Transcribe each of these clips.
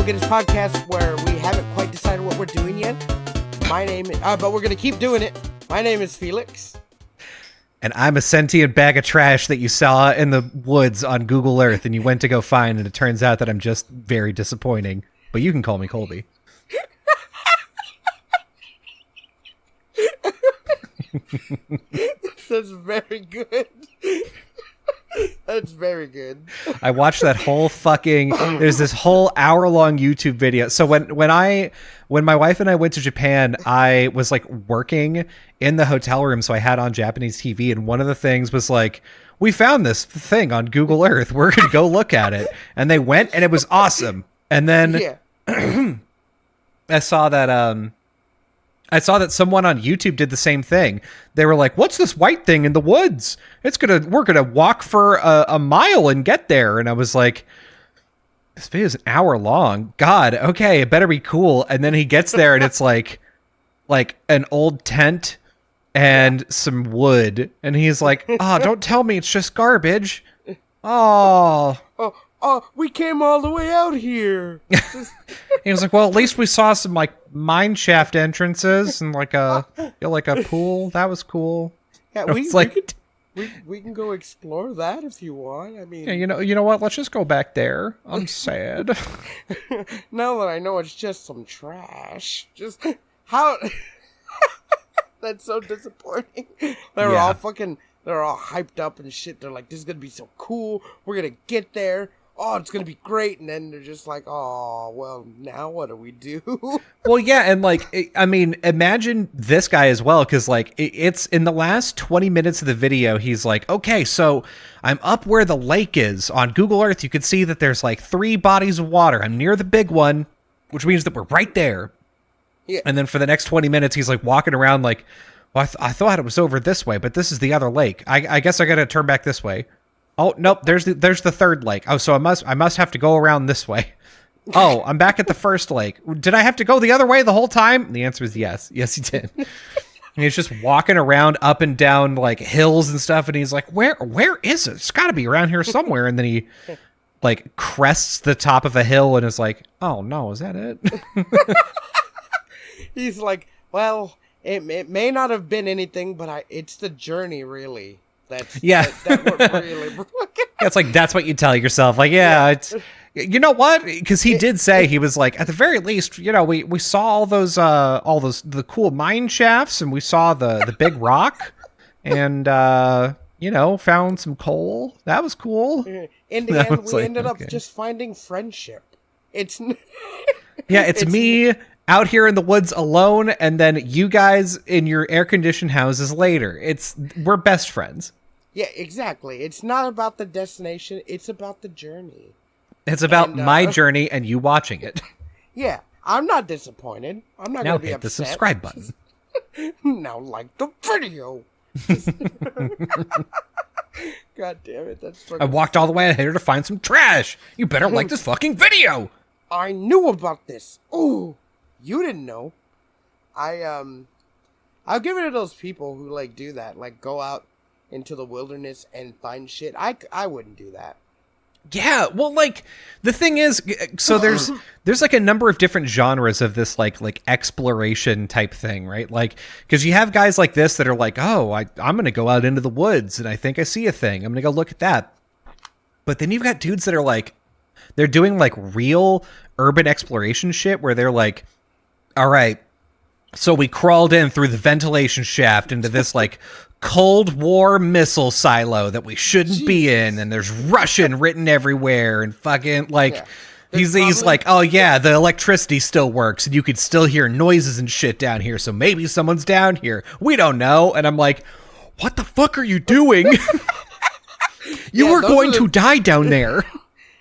at this podcast where we haven't quite decided what we're doing yet. My name is, but we're going to keep doing it. My name is Felix. And I'm a sentient bag of trash that you saw in the woods on Google Earth and you went to go find, and it turns out that I'm just very disappointing. But you can call me Colby. That's very good. That's very good. I watched that whole fucking... There's this whole hour-long YouTube video. So when my wife and I went to Japan, I was like working in the hotel room, so I had on Japanese TV, and one of the things was like, we found this thing on Google Earth. We're going to go look at it. And they went, and it was awesome. And then I saw that someone on YouTube did the same thing. They were like, what's this white thing in the woods? We're going to walk for a mile and get there. And I was like, this video is an hour long. God, okay, it better be cool. And then he gets there and it's like an old tent and some wood. And he's like, oh, don't tell me it's just garbage. Oh, we came all the way out here. He was like, well, at least we saw some like mine shaft entrances and like a pool. That was cool. Yeah, we can go explore that if you want. I mean, yeah, you know what? Let's just go back there. I'm sad. Now that I know it's just some trash. Just how that's so disappointing. They're all hyped up and shit. They're like, this is gonna be so cool. We're gonna get there. Oh, it's going to be great. And then they're just like, oh, well, now what do we do? Well, yeah. And like, I mean, imagine this guy as well. Cause like it's in the last 20 minutes of the video. He's like, okay, so I'm up where the lake is on Google Earth. You can see that there's like 3 bodies of water. I'm near the big one, which means that we're right there. Yeah. And then for the next 20 minutes, he's like walking around like, well, I thought it was over this way, but this is the other lake. I guess I got to turn back this way. Oh, nope, there's the third lake. Oh, so I must have to go around this way. Oh, I'm back at the first lake. Did I have to go the other way the whole time? And the answer is yes. Yes, he did. And he's just walking around up and down like hills and stuff, and he's like, where is it? It's got to be around here somewhere. And then he like crests the top of a hill and is like, oh no, is that it? He's like, well, it may not have been anything, but it's the journey, really. That really. It's like that's what you tell yourself. Like, yeah. It's, you know what? Because he did say, he was like, at the very least, you know, we saw all those the cool mine shafts, and we saw the big rock, and you know, found some coal. That was cool. In the end, we ended up just finding friendship. It's me out here in the woods alone, and then you guys in your air-conditioned houses later. We're best friends. Yeah, exactly. It's not about the destination. It's about the journey. It's about my journey and you watching it. Yeah, I'm not disappointed. I'm not going to be upset. Now hit the subscribe button. Now like the video. God damn it. That's I walked all the way out here to find some trash. You better like this fucking video. I knew about this. Ooh. You didn't know. I'll give it to those people who like do that, like go out into the wilderness and find shit. I wouldn't do that. Yeah, well, like the thing is, so there's like a number of different genres of this like exploration type thing, right? Like, because you have guys like this that are like, oh, I'm gonna go out into the woods and I think I see a thing. I'm gonna go look at that. But then you've got dudes that are like, they're doing like real urban exploration shit where they're like, all right, so we crawled in through the ventilation shaft into this like Cold War missile silo that we shouldn't be in, and there's Russian written everywhere, and fucking like he's like, oh yeah, the electricity still works and you could still hear noises and shit down here, so maybe someone's down here. We don't know. And I'm like, what the fuck are you doing? You are going to die down there.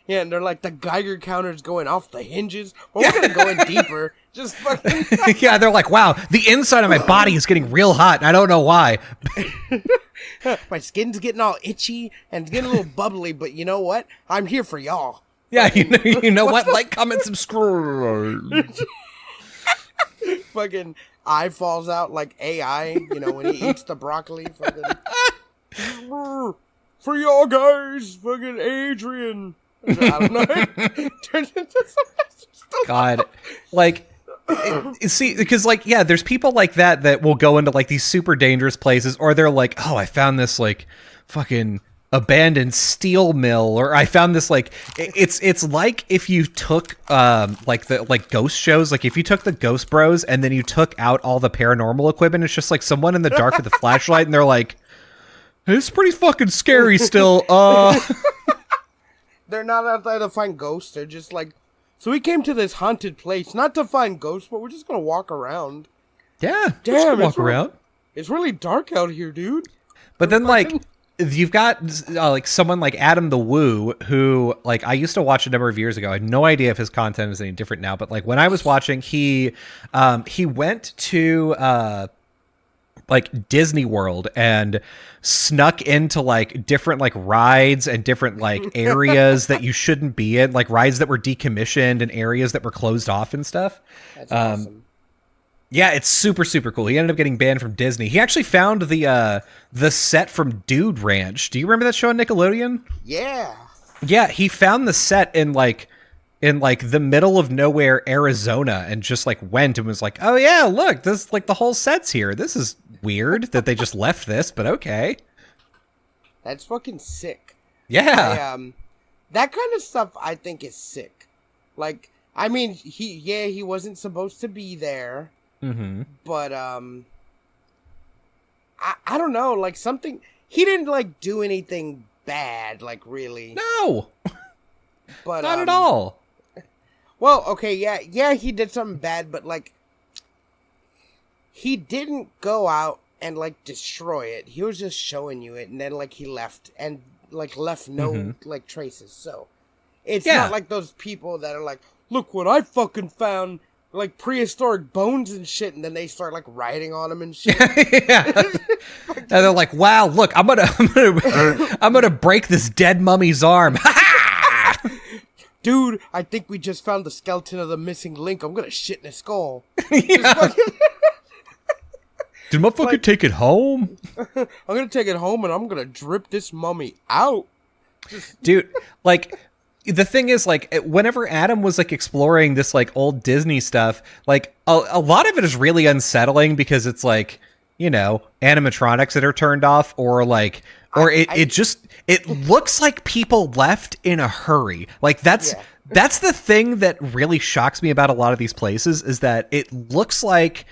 Yeah, and they're like, the Geiger counter's going off the hinges. Well, we're going to go in deeper. Just fucking... Yeah, they're like, wow, the inside of my body is getting real hot, and I don't know why. My skin's getting all itchy and it's getting a little bubbly, but you know what? I'm here for y'all. Yeah, you know what? Like, comment, subscribe. Fucking eye falls out like AI, you know, when he eats the broccoli. Fucking... For y'all guys, fucking Adrian. I don't know. It turned into some God, like, see, because like, yeah, there's people like that will go into like these super dangerous places, or they're like, oh, I found this like fucking abandoned steel mill, or I found this like it's like if you took like ghost shows, like if you took the Ghost Bros and then you took out all the paranormal equipment, it's just like someone in the dark with a flashlight, and they're like, it's pretty fucking scary still. They're not out there to find ghosts. They're just like, so we came to this haunted place not to find ghosts, but we're just gonna walk around. Yeah, damn, walk around. It's really dark out here, dude. But then like, you've got like someone like Adam the Woo, who like I used to watch a number of years ago. I had no idea if his content is any different now, but like when I was watching, he went to like Disney World and snuck into like different like rides and different like areas that you shouldn't be in, like rides that were decommissioned and areas that were closed off and stuff. That's awesome. Yeah, it's super, super cool. He ended up getting banned from Disney. He actually found the set from Dude Ranch. Do you remember that show on Nickelodeon? Yeah. Yeah, he found the set in the middle of nowhere, Arizona, and just like went and was like, oh yeah, look, this like the whole set's here. This is weird that they just left this, but okay. That's fucking sick. Yeah. That kind of stuff I think is sick. Like, I mean, he wasn't supposed to be there. Mm-hmm. But I don't know, like something he didn't like do anything bad, like really. No. But not at all. Well, okay, yeah, he did something bad, but like he didn't go out and like destroy it. He was just showing you it, and then like he left and like left no like traces. So it's not like those people that are like, look what I fucking found. Like prehistoric bones and shit, and then they start like riding on them and shit. Yeah. And they're like, "Wow, look, I'm gonna break this dead mummy's arm." Dude, I think we just found the skeleton of the missing link. I'm gonna shit in his skull. Yeah. Did motherfucker like, take it home? I'm gonna take it home and I'm gonna drip this mummy out. Dude, like. The thing is, like, whenever Adam was, like, exploring this, like, old Disney stuff, like, a lot of it is really unsettling because it's, like, you know, animatronics that are turned off or, like, or it looks like people left in a hurry. Like, that's the thing that really shocks me about a lot of these places is that it looks like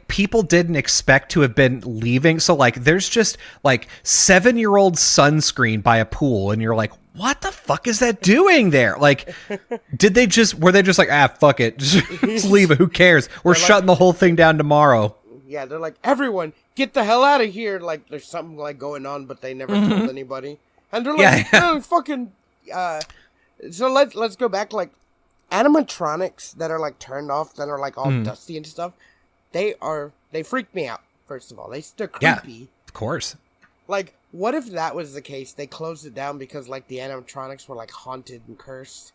people didn't expect to have been leaving. So like there's just like 7-year-old sunscreen by a pool and you're like, what the fuck is that doing there? Like, were they just like, fuck it. Just leave it. Who cares? We're shutting the whole thing down tomorrow. Yeah. They're like, everyone get the hell out of here. Like there's something like going on, but they never told anybody. And they're like, oh, fucking, so let's go back. Like animatronics that are like turned off, that are like all dusty and stuff. They freak me out, first of all. They're creepy. Yeah, of course. Like, what if that was the case? They closed it down because, like, the animatronics were, like, haunted and cursed.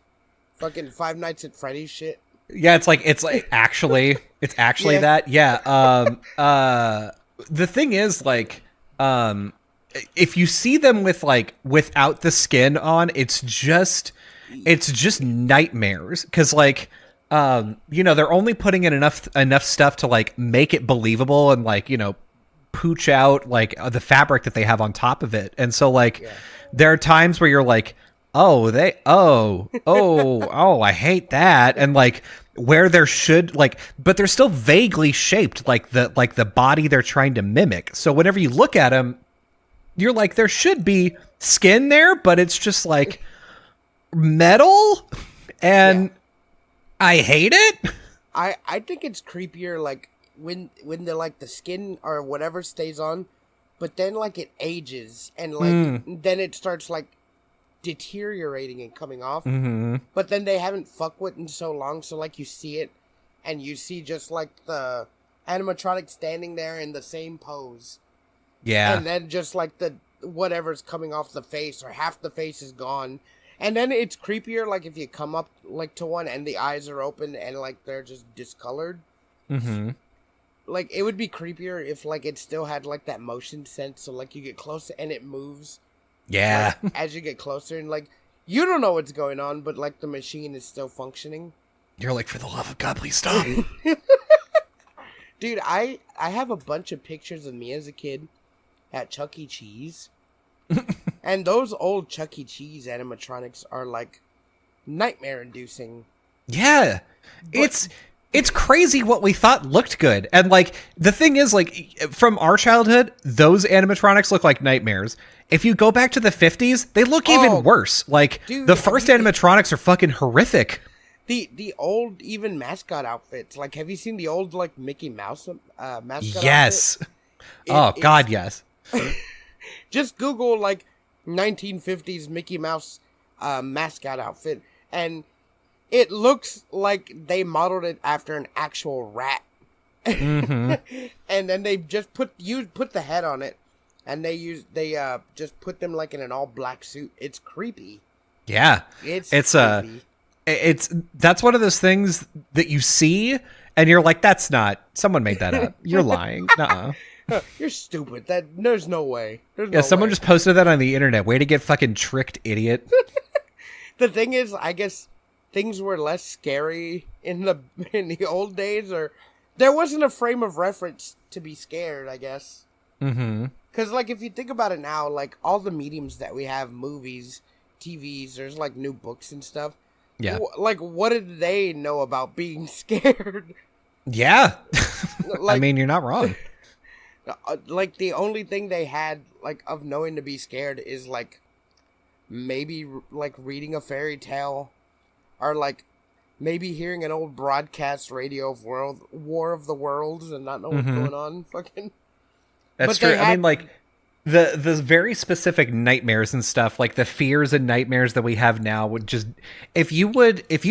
Fucking Five Nights at Freddy's shit. Yeah, it's actually that. Yeah. The thing is, like, if you see them with, like, without the skin on, it's just nightmares. Because, like... you know, they're only putting in enough stuff to like make it believable and like, you know, pooch out like the fabric that they have on top of it. And so like there are times where you're like, I hate that. And like where there should like, but they're still vaguely shaped like the body they're trying to mimic. So whenever you look at them, you're like, there should be skin there, but it's just like metal and I hate it. I think it's creepier like when the like the skin or whatever stays on, but then like it ages and like then it starts like deteriorating and coming off. But then they haven't fucked with it in so long, so like you see it and you see just like the animatronic standing there in the same pose. Yeah. And then just like the whatever's coming off the face or half the face is gone. And then it's creepier, like, if you come up, like, to one and the eyes are open and, like, they're just discolored. Like, it would be creepier if, like, it still had, like, that motion sense. So, like, you get closer and it moves. Yeah. Like, as you get closer. And, like, You don't know what's going on, but like the machine is still functioning. You're like, for the love of God, please stop. Dude, I have a bunch of pictures of me as a kid at Chuck E. Cheese. And those old Chuck E. Cheese animatronics are like nightmare inducing. Yeah. It's crazy what we thought looked good. And like the thing is, like, from our childhood, those animatronics look like nightmares. If you go back to the 50s, they look even worse. Like, dude, the first animatronics are fucking horrific. The old even mascot outfits. Like, have you seen the old like Mickey Mouse mascot yes. outfit? God, yes. Just Google like 1950s Mickey Mouse mascot outfit, and it looks like they modeled it after an actual rat. Mm-hmm. And then they just put the head on it, and they just put them like in an all black suit. It's creepy. Yeah, it's creepy. That's one of those things that you see and you're like, that's not, someone made that up. You're lying. Nuh-uh. You're stupid. There's no way. Someone just posted that on the internet. Way to get fucking tricked, idiot. The thing is, I guess things were less scary in the old days, or there wasn't a frame of reference to be scared, I guess. Mm-hmm. Because, like, if you think about it now, like, all the mediums that we have, movies, TVs, there's, like, new books and stuff. Yeah. Like, what did they know about being scared? Yeah. Like, I mean, you're not wrong. Like, the only thing they had, like, of knowing to be scared is, like, maybe, like, reading a fairy tale, or, like, maybe hearing an old broadcast radio of War of the Worlds and not know what's going on. Fucking. That's true. I mean, like, the very specific nightmares and stuff, like the fears and nightmares that we have now would just, if you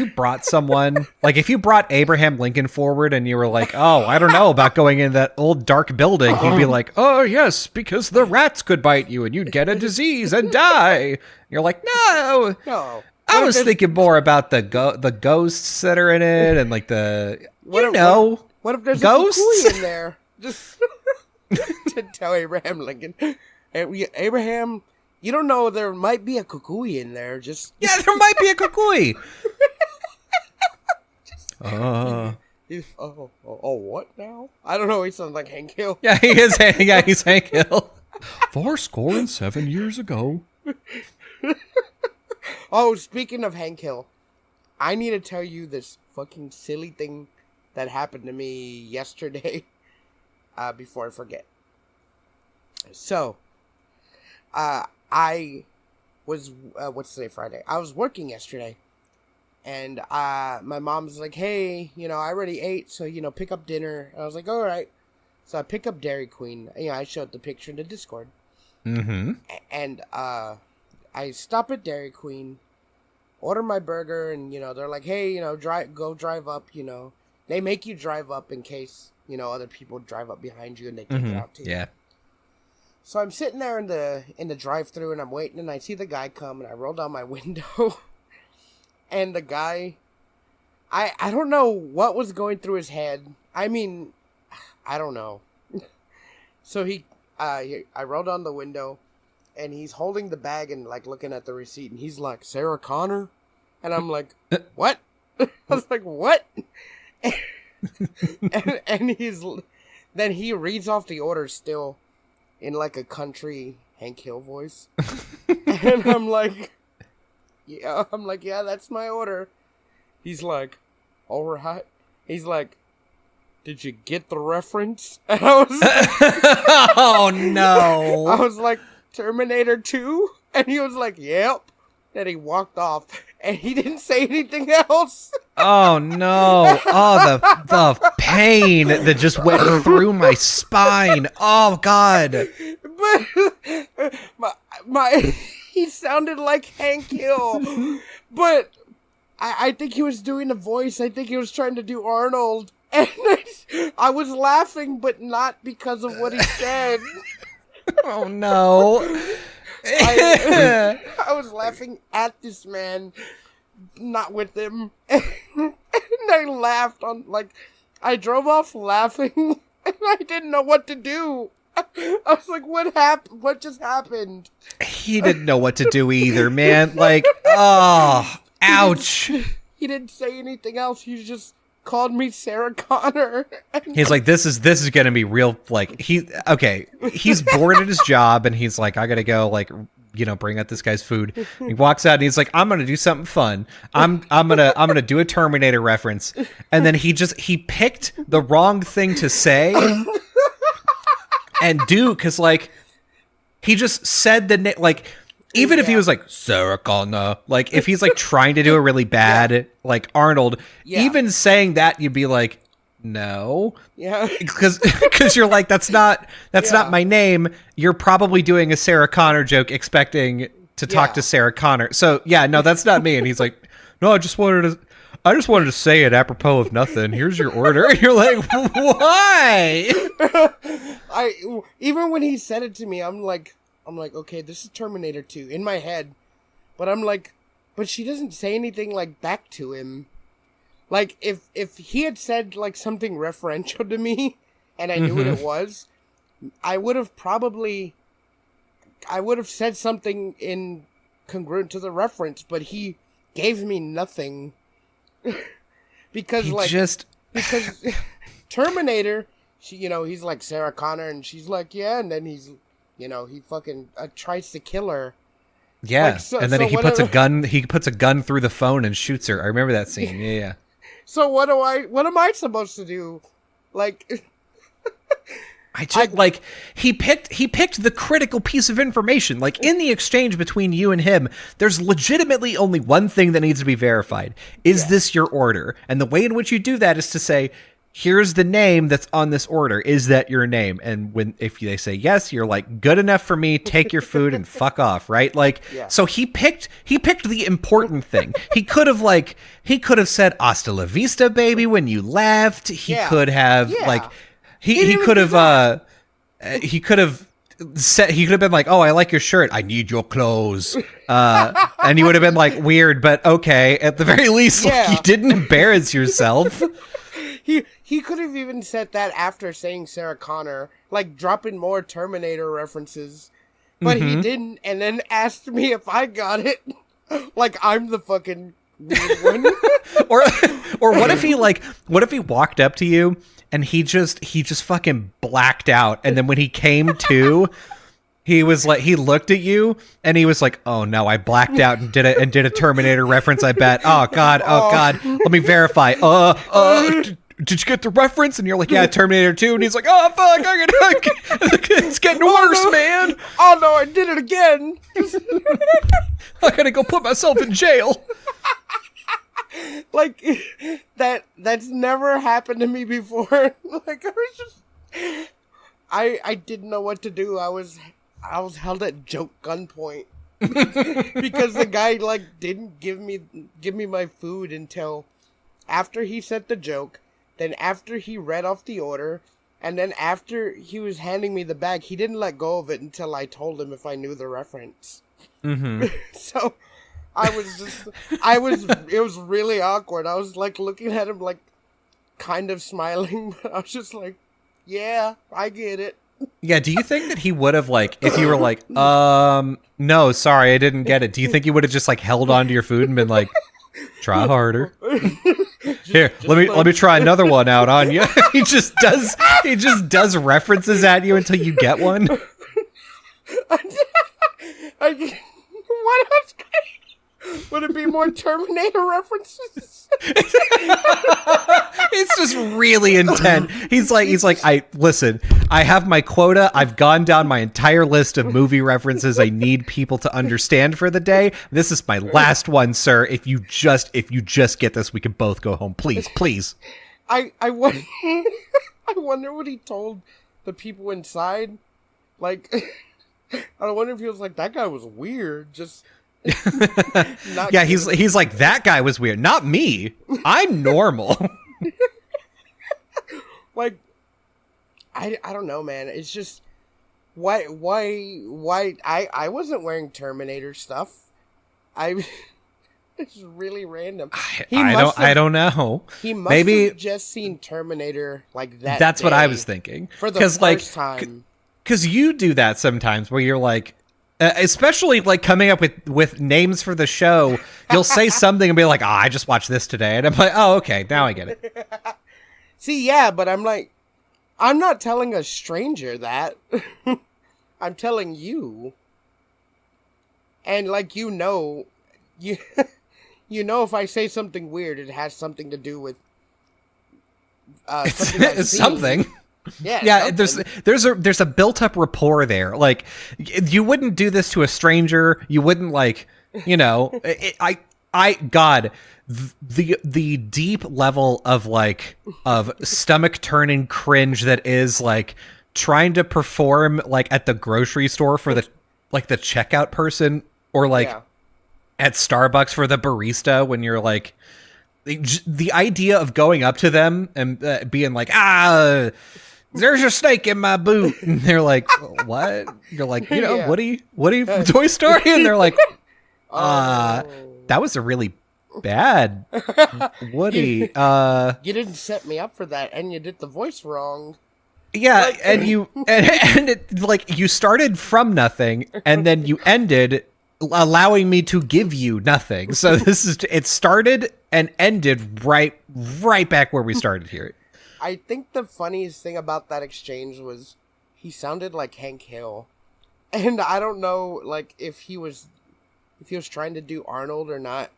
brought someone, like if you brought Abraham Lincoln forward and you were like, oh, I don't know about going in that old dark building, he'd be like, oh yes, because the rats could bite you and you'd get a disease and die. You're like, no. I was thinking more about the ghosts that are in it and like what if there's ghosts? A kukui in there? Just to tell Abraham Lincoln, Abraham, you don't know, there might be a kukui in there. Yeah, there might be a kukui. What now? I don't know. He sounds like Hank Hill. Yeah, he is. Yeah, he's Hank Hill. 7 years ago. Oh, speaking of Hank Hill, I need to tell you this fucking silly thing that happened to me yesterday. Before I forget. So, I was, what's today, Friday? I was working yesterday, and my mom's like, hey, I already ate, so, pick up dinner. And I was like, all right. So I pick up Dairy Queen. I showed the picture in the Discord. Mm-hmm. And I stop at Dairy Queen, order my burger, and, they're like, hey, go drive up, They make you drive up in case, other people drive up behind you and they take it out too. Yeah. So I'm sitting there in the drive-thru and I'm waiting, and I see the guy come, and I roll down my window. And the guy, I don't know what was going through his head. I mean, I don't know. So I roll down the window, and he's holding the bag and like looking at the receipt, and he's like, Sarah Connor? And I'm like, what? I was like, what? and then he reads off the order still in like a country Hank Hill voice. And I'm like, yeah, that's my order. He's like, all right. He's like, did you get the reference? And I was like, oh no. I was like, Terminator 2? And he was like, yep. And he walked off, and he didn't say anything else. Oh no! Oh, the pain that just went through my spine. Oh God! But he sounded like Hank Hill, but I think he was doing a voice. I think he was trying to do Arnold, and I was laughing, but not because of what he said. Oh no! I was laughing at this man, not with him. And I laughed I drove off laughing, and I didn't know what to do. I was like, what happened? What just happened? He didn't know what to do either, man. Like, oh, ouch. He didn't say anything else. He just called me Sarah Connor. He's like, this is gonna be real. Like, he's bored at his job, and he's like, I gotta go, like, bring out this guy's food. He walks out and he's like, I'm gonna do something fun. I'm gonna do a Terminator reference, and then he picked the wrong thing to say and do, because like he just said the name, like, even if he was like Sarah Connor, like if he's like trying to do a really bad like Arnold, even saying that, you'd be like, no, because you're like, that's not my name. You're probably doing a Sarah Connor joke, expecting to talk to Sarah Connor. So no, that's not me. And he's like, no, I just wanted to say it apropos of nothing. Here's your order. And you're like, why? Even when he said it to me, I'm like, okay, this is Terminator 2 in my head, but I'm like, but she doesn't say anything like back to him. Like, if he had said, like, something referential to me, and I knew what it was, I would have said something in congruent to the reference, but he gave me nothing. because Terminator, he's like Sarah Connor, and she's like, yeah, and then he's, he fucking tries to kill her. Yeah, like, and then he puts a gun through the phone and shoots her. I remember that scene. Yeah. So what am I supposed to do? Like, he picked the critical piece of information. Like, in the exchange between you and him, there's legitimately only one thing that needs to be verified. Is this your order? And the way in which you do that is to say, here's the name that's on this order. Is that your name? And if they say yes, you're like, good enough for me. Take your food and fuck off, right? Like, so he picked the important thing. He could have said hasta la vista, baby, when you left. He could have he could have been like, oh, I like your shirt. I need your clothes. And you would have been like, weird, but okay. At the very least, like, you didn't embarrass yourself. He could have even said that after saying Sarah Connor, like dropping more Terminator references, but he didn't, and then asked me if I got it, like I'm the fucking weird one. or what if he walked up to you and he just fucking blacked out, and then when he came to, he was like, he looked at you and he was like, oh no, I blacked out and did a Terminator reference, I bet. Oh god, let me verify. Did you get the reference? And you're like, yeah, Terminator 2. And he's like, oh fuck, it's getting worse, man. Oh no, I did it again. I gotta go put myself in jail. Like, that's never happened to me before. Like, I was just, I didn't know what to do. I was held at joke gunpoint because the guy like didn't give me my food until after he said the joke, then after he read off the order, and then after he was handing me the bag. He didn't let go of it until I told him if I knew the reference. So it was really awkward. I was like looking at him like kind of smiling, but I was just like, yeah, I get it. Yeah, do you think that he would have, like, if you were like, no, sorry, I didn't get it, do you think he would have just like held on to your food and been like, try harder? Here, let me try another one out on you. he just does references at you until you get one. What else? Would it be more Terminator references? It's just really intense. He's like, I have my quota. I've gone down my entire list of movie references I need people to understand for the day. This is my last one, sir. If you just get this, we can both go home. Please. I wonder what he told the people inside. Like, I wonder if he was like, that guy was weird. Just. Yeah, he's like, that guy was weird, not me. I'm normal. Like, I don't know, man. It's just why I wasn't wearing Terminator stuff. It's really random. I don't know. He must have just seen Terminator like that. That's what I was thinking. For the first time. because you do that sometimes where you're like, especially like coming up with names for the show, you'll say something and be like, I just watched this today. And I'm like, oh, okay, now I get it. See, yeah, but I'm like, I'm not telling a stranger that. I'm telling you. And like, you know if I say something weird, it has something to do with something. Yeah. There's a built up rapport there. Like, you wouldn't do this to a stranger. You wouldn't like, God, the deep level of stomach turning cringe that is like trying to perform like at the grocery store for the checkout person, or like at Starbucks for the barista when you're like, the idea of going up to them and being like, there's a snake in my boot, and they're like, what? You're like, what are you Toy Story? And they're like, that was a really bad Woody. You didn't set me up for that, and you did the voice wrong. Yeah, and you and it, like, you started from nothing, and then you ended allowing me to give you nothing. So it started and ended right back where we started here. I think the funniest thing about that exchange was he sounded like Hank Hill, and I don't know, like, if he was trying to do Arnold or not,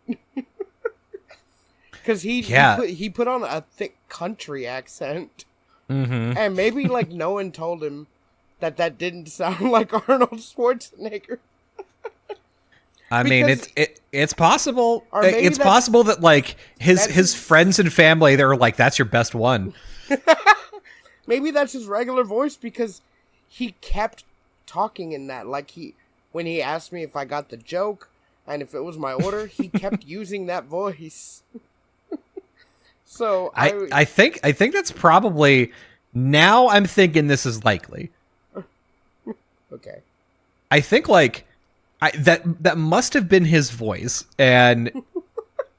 because he put on a thick country accent, and maybe like no one told him that didn't sound like Arnold Schwarzenegger. I mean, it's possible. It's possible that like his friends and family, they're like, that's your best one. Maybe that's his regular voice, because he kept talking in that. Like, when he asked me if I got the joke and if it was my order, he kept using that voice. So I think that's probably, now I'm thinking this is likely. Okay. I think like that must have been his voice, and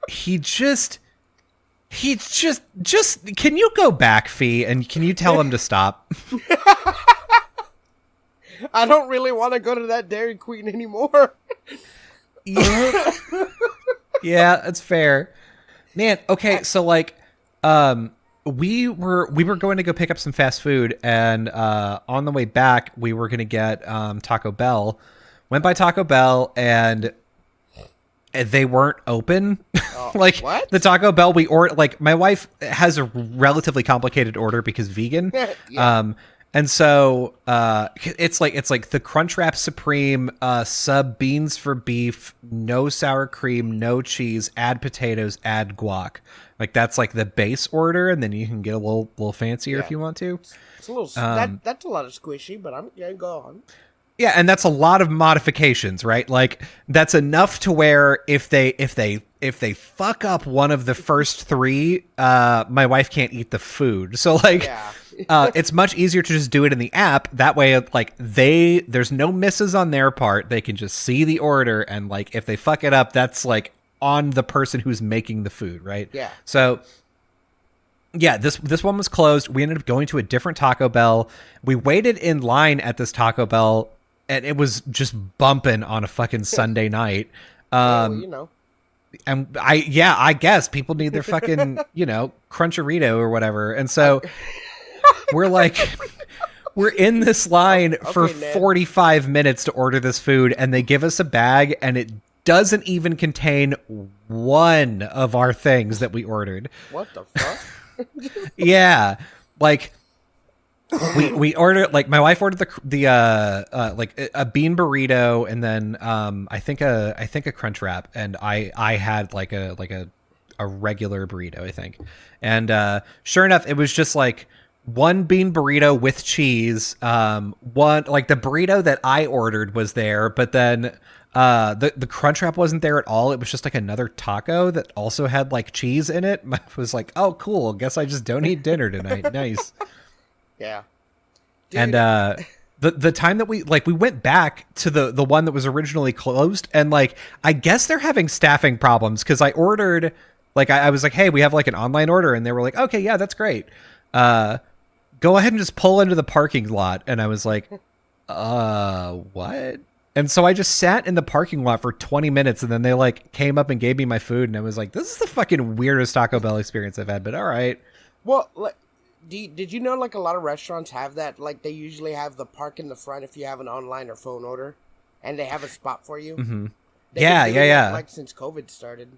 he just can you go back, Fee, and can you tell him to stop? I don't really want to go to that Dairy Queen anymore. Yeah, that's fair. Man, okay, so like we were going to go pick up some fast food, and on the way back we were going to get Taco Bell. Went by Taco Bell, and they weren't open. Like, what? The Taco Bell we ordered, like, my wife has a relatively complicated order because vegan. Yeah. And so it's like the Crunchwrap Supreme, sub beans for beef, no sour cream, no cheese, add potatoes, add guac. Like, that's like the base order, and then you can get a little fancier if you want to. It's a little that's a lot of squishy, but I'm gonna go on. Yeah, and that's a lot of modifications, right? Like, that's enough to where if they fuck up one of the first three, my wife can't eat the food. So like, it's much easier to just do it in the app. That way, like, there's no misses on their part. They can just see the order, and like, if they fuck it up, that's like on the person who's making the food, right? Yeah. So yeah, this one was closed. We ended up going to a different Taco Bell. We waited in line at this Taco Bell, and it was just bumping on a fucking Sunday night. Well, And I guess people need their fucking, Cruncherito or whatever. And so we're in this line for 45 minutes to order this food, and they give us a bag, and it doesn't even contain one of our things that we ordered. What the fuck? Yeah. Like, we ordered, like, my wife ordered the like a bean burrito, and then I think a crunch wrap, and I had like a regular burrito, I think. And sure enough, it was just like one bean burrito with cheese. One, like, the burrito that I ordered was there, but then the crunch wrap wasn't there at all. It was just like another taco that also had like cheese in it. I was like, oh cool, guess I just don't eat dinner tonight. Nice. Yeah. Dude. And the time that we went back to the one that was originally closed, and like, I guess they're having staffing problems, because I ordered, like, I was like, hey, we have like an online order, and they were like, okay, yeah, that's great. Go ahead and just pull into the parking lot. And I was like, What? And so I just sat in the parking lot for 20 minutes, and then they like came up and gave me my food, and I was like, this is the fucking weirdest Taco Bell experience I've had, but all right. Well, like, did you know like a lot of restaurants have that? Like they usually have the park in the front if you have an online or phone order, and they have a spot for you. Mm-hmm. They've Yeah, been doing yeah, that, yeah. like since COVID started.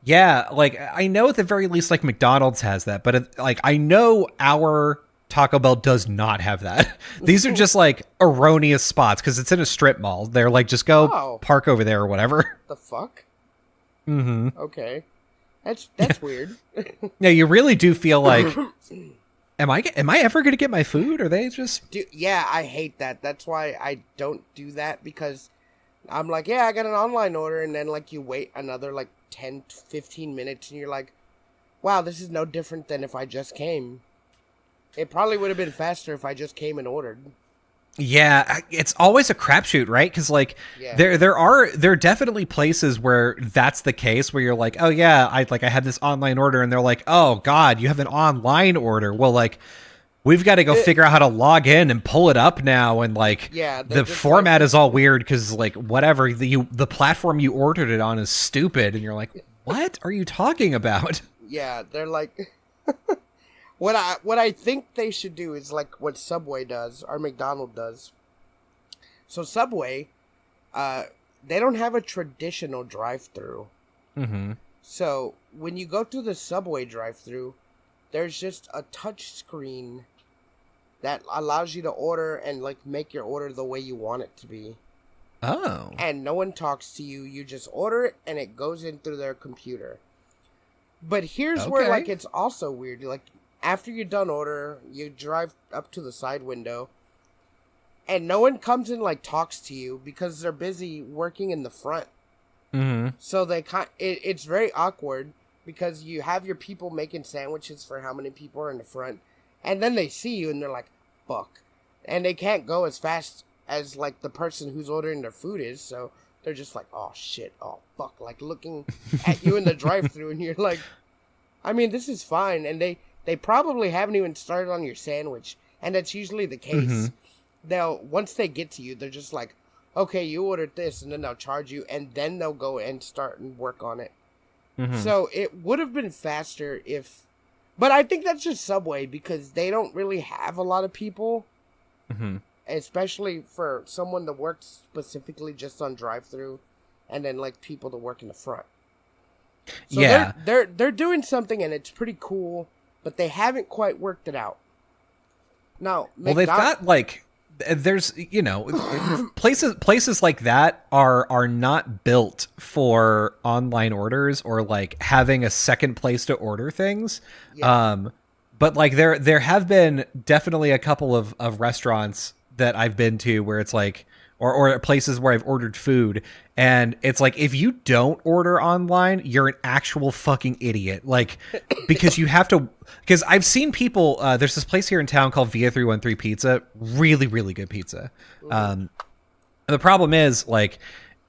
Yeah, like I know at the very least, like McDonald's has that, but like I know our Taco Bell does not have that. These are just like erroneous spots because it's in a strip mall. They're like, just go park over there or whatever. The fuck? Mm-hmm. Okay, that's weird. Yeah, you really do feel like, am I ever going to get my food? Or they just? Yeah, I hate that. That's why I don't do that, because I'm like, yeah, I got an online order, and then like you wait another like 10, 15 minutes, and you're like, wow, this is no different than if I just came. It probably would have been faster if I just came and ordered. Yeah, it's always a crapshoot, right? Because like there are definitely places where that's the case, where you're like, oh yeah, I had this online order, and they're like, oh god, you have an online order. Well, like we've got to go figure out how to log in and pull it up now, and like the format is all weird because like whatever the platform you ordered it on is stupid, and you're like, what are you talking about? Yeah, they're like. What I think they should do is like what Subway does or McDonald's does. So Subway, they don't have a traditional drive-through. Mm-hmm. So when you go to the Subway drive-through, there's just a touch screen that allows you to order and like make your order the way you want it to be. Oh. And no one talks to you. You just order it and it goes in through their computer. But here's where like it's also weird. Like, after you're done order, you drive up to the side window, and no one comes and like talks to you because they're busy working in the front. Mm-hmm. So it's very awkward because you have your people making sandwiches for how many people are in the front, and then they see you and they're like, "Fuck," and they can't go as fast as like the person who's ordering their food is. So they're just like, "Oh shit, oh fuck," like looking at you in the drive-thru, and you're like, "I mean, this is fine," and They probably haven't even started on your sandwich, and that's usually the case. Mm-hmm. Once they get to you, they're just like, okay, you ordered this, and then they'll charge you, and then they'll go and start and work on it. Mm-hmm. So it would have been faster but I think that's just Subway, because they don't really have a lot of people, especially for someone to work specifically just on drive-thru, and then like people to work in the front. So yeah, they're doing something, and it's pretty cool. But they haven't quite worked it out. Now, well, they've got like, there's places like that are not built for online orders or like having a second place to order things. Yeah. But like there have been definitely a couple of restaurants that I've been to where it's like, or places where I've ordered food, and it's like, if you don't order online, you're an actual fucking idiot. Like, because you have to, because I've seen people, there's this place here in town called Via 313 Pizza, really, really good pizza. And the problem is, like,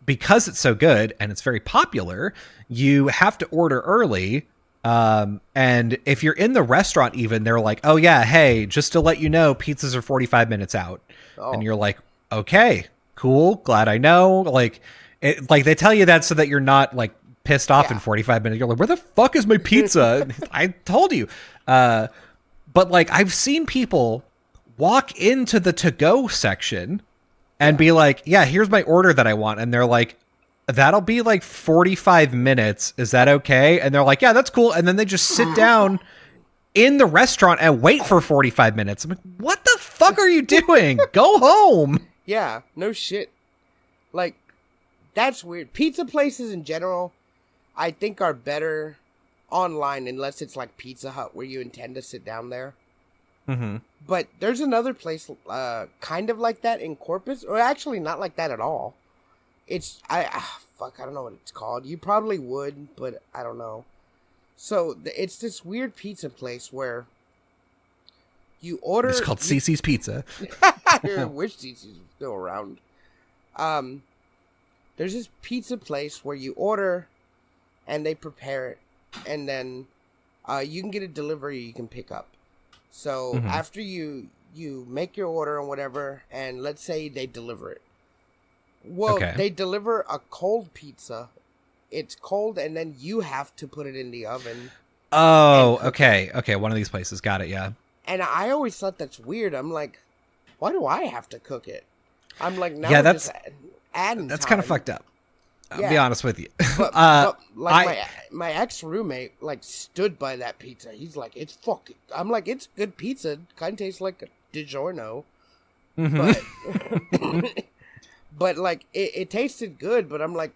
because it's so good and it's very popular, you have to order early. And if you're in the restaurant even, they're like, oh yeah, hey, just to let you know, pizzas are 45 minutes out. Oh. And you're like, okay, cool, glad I know. Like they tell you that so that you're not like pissed off in 45 minutes. You're like, where the fuck is my pizza? I told you. But like, I've seen people walk into the to-go section and be like, yeah, here's my order that I want. And they're like, that'll be like 45 minutes. Is that okay? And they're like, yeah, that's cool. And then they just sit down in the restaurant and wait for 45 minutes. I'm like, what the fuck are you doing? Go home. Yeah, no shit. Like, that's weird. Pizza places in general, I think, are better online unless it's like Pizza Hut where you intend to sit down there. Mm-hmm. But there's another place kind of like that in Corpus, or actually not like that at all. It's, I don't know what it's called. You probably would, but I don't know. So it's this weird pizza place where you order. It's called Cece's Pizza. I wish Cece's was still around. There's this pizza place where you order, and they prepare it, and then you can get a delivery. You can pick up. So after you you make your order and whatever, and let's say they deliver it. Well, they deliver a cold pizza. It's cold, and then you have to put it in the oven. Oh, okay. Okay, one of these places. Got it, yeah. And I always thought that's weird. I'm like, why do I have to cook it? I'm like, now yeah, that's kind of fucked up. I'll be honest with you. But my ex-roommate, like, stood by that pizza. He's like, it's fucking... I'm like, it's good pizza. Kind of tastes like a DiGiorno. Mm-hmm. But like, it tasted good, but I'm like,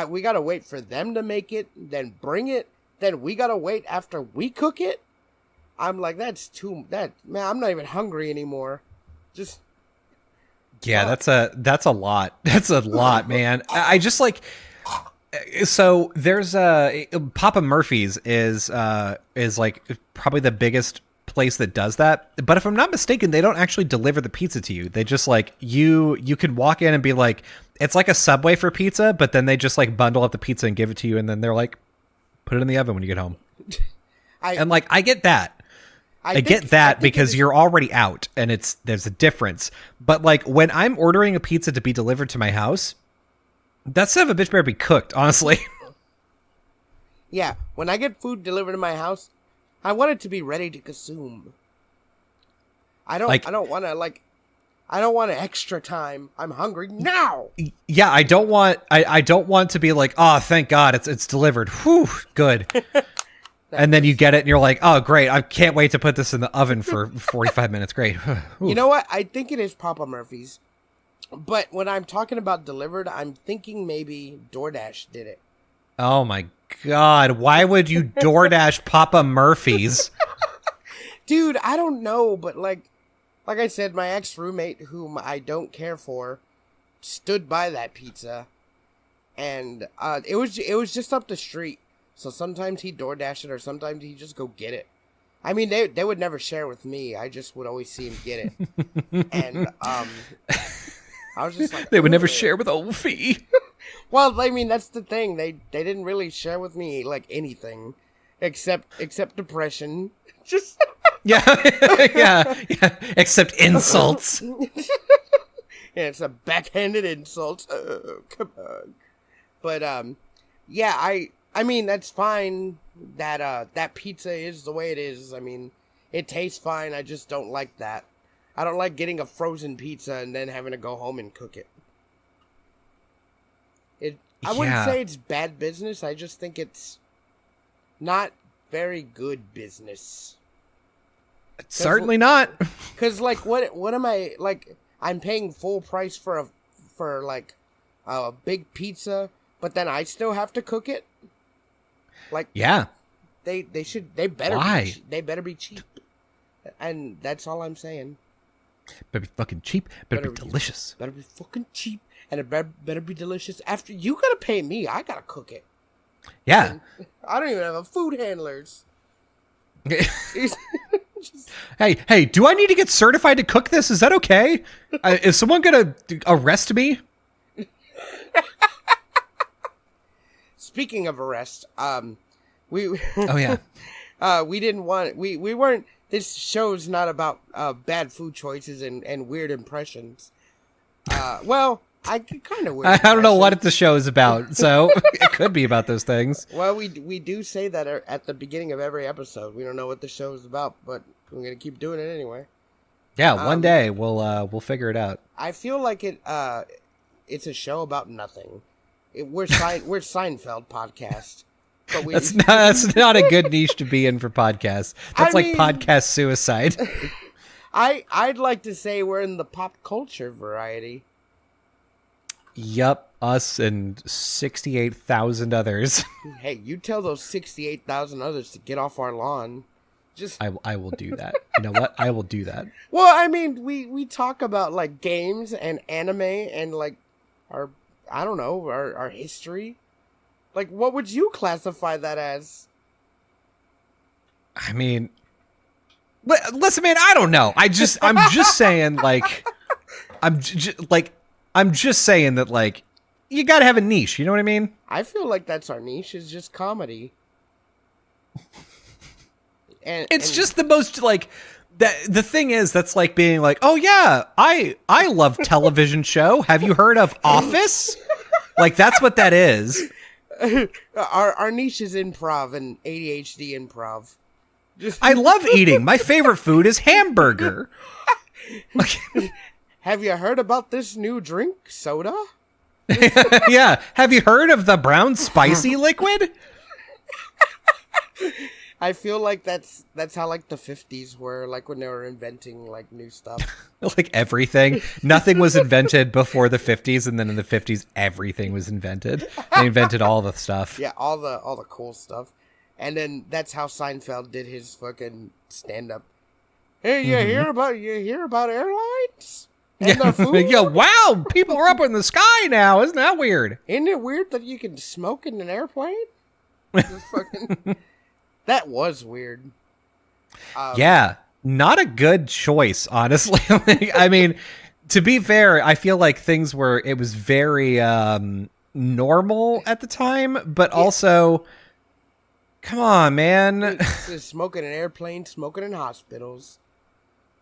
we gotta wait for them to make it, then bring it, then we gotta wait after we cook it? I'm like, man, I'm not even hungry anymore. Just... Yeah, that's a lot. That's a lot, man. I just like, so there's Papa Murphy's is like probably the biggest place that does that. But if I'm not mistaken, they don't actually deliver the pizza to you. They just like you can walk in and be like, it's like a Subway for pizza, but then they just like bundle up the pizza and give it to you, and then they're like, put it in the oven when you get home. I get that. I get that because you're already out and there's a difference. But like when I'm ordering a pizza to be delivered to my house, that son of a bitch better be cooked, honestly. Yeah, when I get food delivered to my house, I want it to be ready to consume. I don't want extra time. I'm hungry now. Yeah, I don't want to be like, "Oh, thank God it's delivered." Whew, good. And then you get it and you're like, oh, great. I can't wait to put this in the oven for 45 minutes. Great. You know what? I think it is Papa Murphy's. But when I'm talking about delivered, I'm thinking maybe DoorDash did it. Oh, my God. Why would you DoorDash Papa Murphy's? Dude, I don't know. But like I said, my ex-roommate, whom I don't care for, stood by that pizza. And it was just up the street. So sometimes he'd DoorDash it, or sometimes he'd just go get it. I mean, they would never share with me. I just would always see him get it. And I was just like... They would never share with old Fee. Well, I mean, that's the thing. They didn't really share with me, like, anything. Except depression. Just... yeah. Except insults. Yeah, it's a backhanded insult. Come on. But, yeah, I mean, that's fine that that pizza is the way it is. I mean, it tastes fine. I just don't like that. I don't like getting a frozen pizza and then having to go home and cook it. I wouldn't say it's bad business. I just think it's not very good business. It's certainly not. Because, like, what am I, like, I'm paying full price for a big pizza, but then I still have to cook it? Like, yeah, they better be cheap, and that's all I'm saying. Better be fucking cheap. Better be delicious. Better be fucking cheap, and it better be delicious. After you gotta pay me, I gotta cook it. Yeah, and I don't even have a food handlers. Hey, do I need to get certified to cook this? Is that okay? Is someone gonna arrest me? Speaking of arrest, we weren't. This show's not about bad food choices and weird impressions. Well, I kind of. I don't know what the show is about, so it could be about those things. Well, we do say that at the beginning of every episode. We don't know what the show is about, but we're gonna keep doing it anyway. Yeah, one day we'll figure it out. I feel like it's a show about nothing. We're Seinfeld podcast. But that's not a good niche to be in for podcasts. That's podcast suicide. I'd like to say we're in the pop culture variety. Yup, us and 68,000 others. Hey, you tell those 68,000 others to get off our lawn. I will do that. You know what? I will do that. Well, I mean, we talk about like games and anime and like our history. Like, what would you classify that as? I mean, listen, man, I don't know. I'm just saying, like, I'm just saying that, like, you got to have a niche. You know what I mean? I feel like that's our niche. Is just comedy. And it's just the most, like, the thing is, that's like being like, oh yeah, I love television show. Have you heard of Office? Like, that's what that is. Our niche is improv and ADHD improv. I love eating. My favorite food is hamburger. Have you heard about this new drink, soda? Yeah. Have you heard of the brown spicy liquid? I feel like that's how like the 50s were, like when they were inventing like new stuff. Like everything. Nothing was invented before the 50s, and then in the 50s everything was invented. They invented all the stuff. Yeah, all the cool stuff. And then that's how Seinfeld did his fucking stand up. Hey, you hear about airlines? And their food? Yeah, wow, people are up in the sky now. Isn't that weird? Isn't it weird that you can smoke in an airplane? Just fucking that was weird. Yeah, not a good choice, honestly. I mean, to be fair, I feel like it was very normal at the time, but also, come on, man. Smoking in an airplane, smoking in hospitals.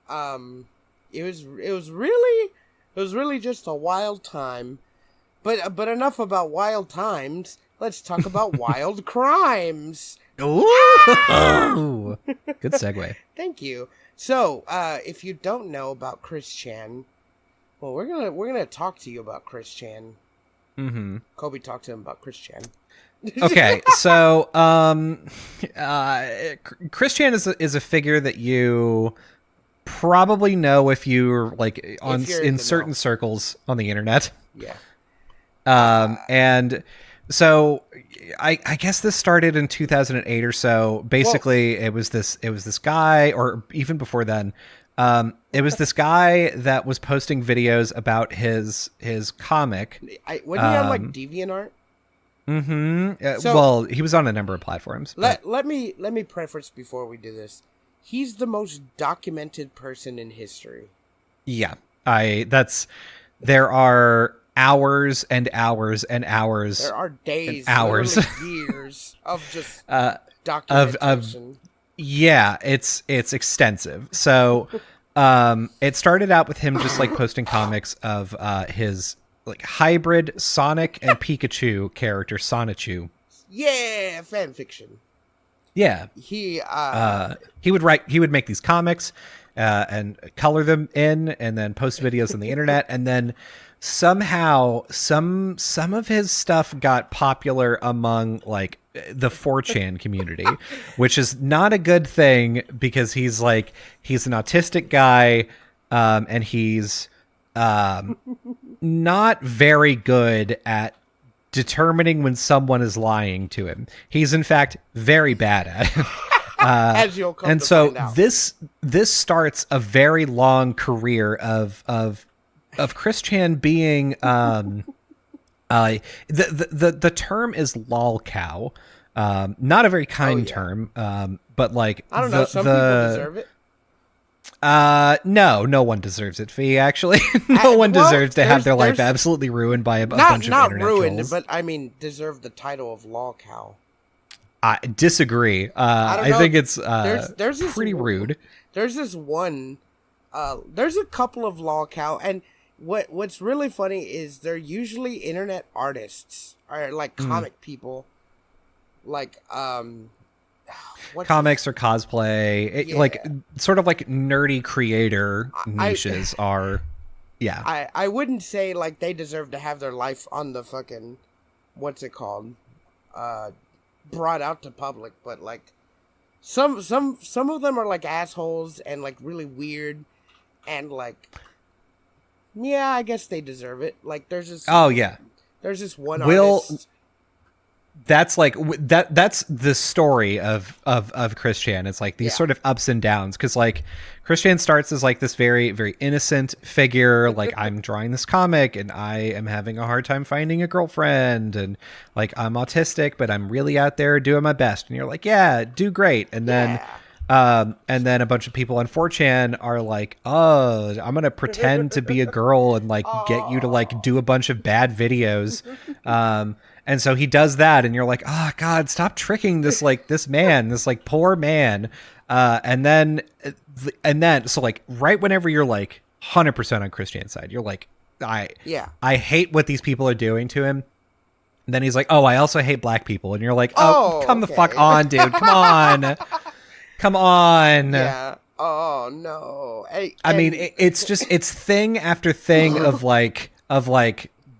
It was really just a wild time. But enough about wild times. Let's talk about wild crimes. Ooh. Good segue. Thank you. So, if you don't know about Chris Chan, well, we're gonna talk to you about Chris Chan. Mm-hmm. Kobe talked to him about Chris Chan. Okay, so Chris Chan is a figure that you probably know if you're like in certain circles on the internet. Yeah. And so I guess this started in 2008 or so. Basically, it was this guy, or even before then, it was this guy that was posting videos about his comic. Wasn't he on like DeviantArt? Mm-hmm. Well, he was on a number of platforms. Let me preface before we do this. He's the most documented person in history. Yeah, there are hours and hours and hours. There are days, hours, years of just documentation. Yeah, it's extensive. So, it started out with him just like posting comics of his like hybrid Sonic and Pikachu character, Sonichu. Yeah, fan fiction. Yeah, he would make these comics and color them in, and then post videos on the internet, and then somehow some of his stuff got popular among like the 4chan community, which is not a good thing because he's an autistic guy, and he's not very good at determining when someone is lying to him. He's in fact very bad at it. As you'll come and to so find out. this starts a very long career of Chris Chan being the term is lolcow. Not a very kind term, but like I don't know, some people deserve it. No one deserves it, Fee, actually. No one deserves to have their life absolutely ruined by a bunch of internet ruined, trolls. but I mean deserve the title of lolcow. I disagree. I think it's there's this pretty rude. There's this one there's a couple of lolcow, and what's really funny is they're usually internet artists or like comic people. Like comics or cosplay, like sort of like nerdy creator niches are. Yeah, I wouldn't say like they deserve to have their life on the fucking what's it called, brought out to public, but like some of them are like assholes and like really weird, and like yeah, I guess they deserve it. Like there's this there's this one artist. That's like that's the story of Chris Chan. It's like these sort of ups and downs, because like Chris Chan starts as like this very, very innocent figure, like I'm drawing this comic and I am having a hard time finding a girlfriend, and like I'm autistic but I'm really out there doing my best, and you're like, yeah, do great. And then a bunch of people on 4chan are like, oh, I'm gonna pretend to be a girl and like get you to like do a bunch of bad videos, And so he does that, and you're like, oh God, stop tricking this man, this like poor man. And then so like right whenever you're like 100% on Christian's side, you're like, I hate what these people are doing to him. And then he's like, oh, I also hate black people. And you're like, come the fuck on, dude. Come on. Come on. Yeah. Oh no. I mean, it's just, it's thing after thing of like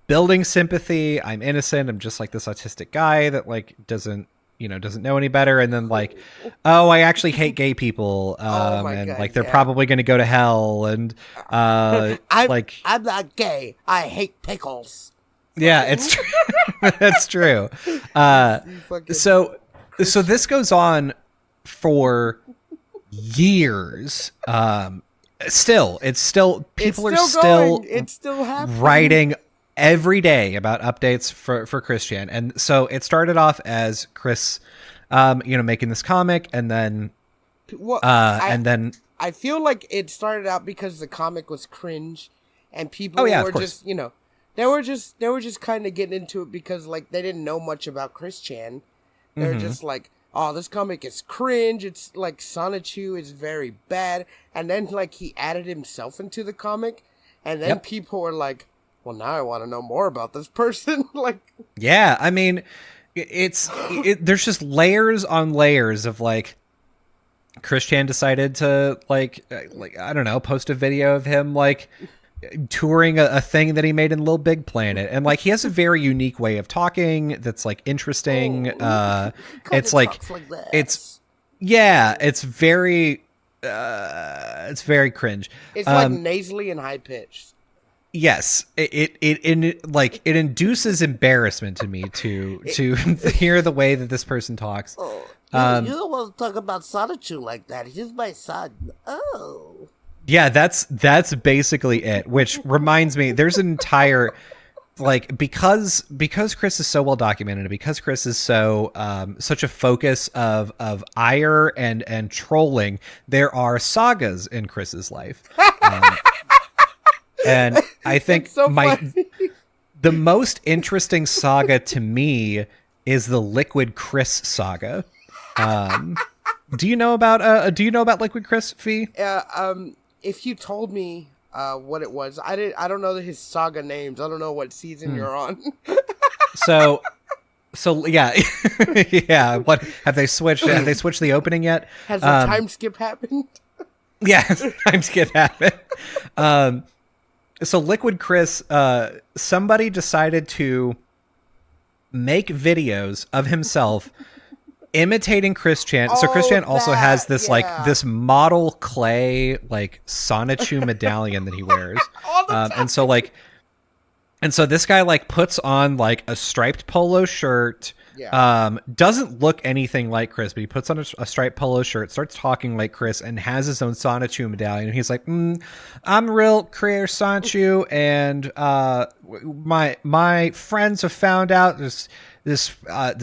building sympathy. I'm innocent. I'm just like this autistic guy that like doesn't know any better. And then like, oh, I actually hate gay people. And God, like they're probably going to go to hell. And I'm not gay. I hate pickles. Yeah, it's true. That's true. So this goes on for years. It's still people are still happening. Writing every day about updates for Christian. And so it started off as Chris making this comic, and then I feel like it started out because the comic was cringe and people were just they were just kind of getting into it because like they didn't know much about Christian. They were just like, oh, this comic is cringe. It's like Sonichu is very bad. And then like he added himself into the comic, and then people were like, well, now I want to know more about this person. Like, yeah, I mean, there's just layers on layers of like Christian decided to like I don't know, post a video of him like touring a thing that he made in Little Big Planet, and like he has a very unique way of talking that's like interesting. It's like it's very cringe. It's like nasally and high pitched. Yes, it induces embarrassment to me to hear the way that this person talks. You don't want to talk about Sonichu like that. He's my son. Oh. Yeah, that's basically it, which reminds me, there's an entire, like, because Chris is so well documented, because Chris is so such a focus of ire and trolling, there are sagas in Chris's life. And I think the most interesting saga to me is the Liquid Chris saga. Do you know about Liquid Chris, Fee? If you told me what it was, I don't know his saga names. I don't know what season you're on. So yeah, yeah. What have they switched? Have they switched the opening yet? Has a time skip happened? Yeah, time skip happened. So Liquid Chris, somebody decided to make videos of himself imitating Chris Chan. So Chris Chan also has this like this model clay like Sonichu medallion that he wears. And so this guy like puts on like a striped polo shirt. Doesn't look anything like Chris, but he puts on a striped polo shirt, starts talking like Chris, and has his own Sonichu medallion. And he's like, I'm real creator Sonichu, and my friends have found out this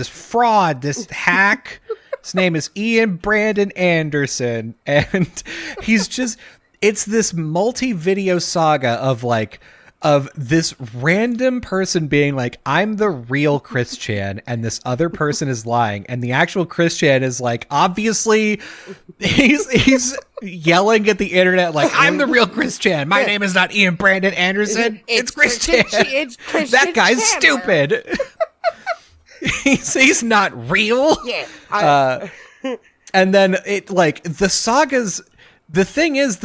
fraud, this hack. His name is Ian Brandon Anderson, and it's this multi-video saga of this random person being like, I'm the real Chris Chan, and this other person is lying, and the actual Chris Chan is like, obviously he's yelling at the internet like, I'm the real Chris Chan. My name is not Ian Brandon Anderson. It's Chris Chan. It's Chris That guy's stupid. He's not real. Yeah. And then it like the sagas. The thing is,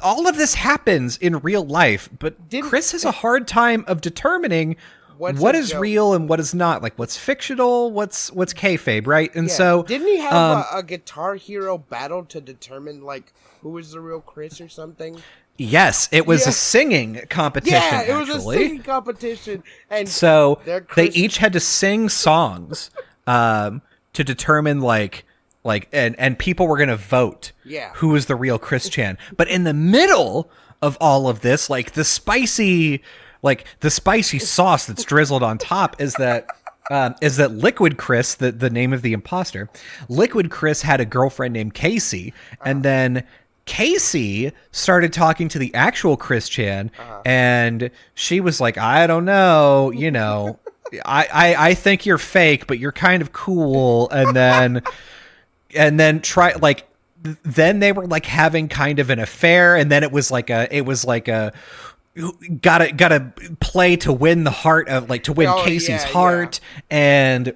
all of this happens in real life, but Chris has a hard time of determining what is real and what is not. Like what's fictional, what's kayfabe, right? And so didn't he have a Guitar Hero battle to determine like who is the real Chris or something? Yes, it was a singing competition. Yeah, it was a singing competition, and so they each had to sing songs to determine and people were gonna vote who was the real Chris Chan. But in the middle of all of this, like the spicy sauce that's drizzled on top is that Liquid Chris, the name of the imposter, Liquid Chris had a girlfriend named Casey, and then Casey started talking to the actual Chris Chan, and she was like, I don't know, I think you're fake, but you're kind of cool. And then try like, then they were like having kind of an affair. And then it was like a gotta play to win the heart of like to win Casey's heart. And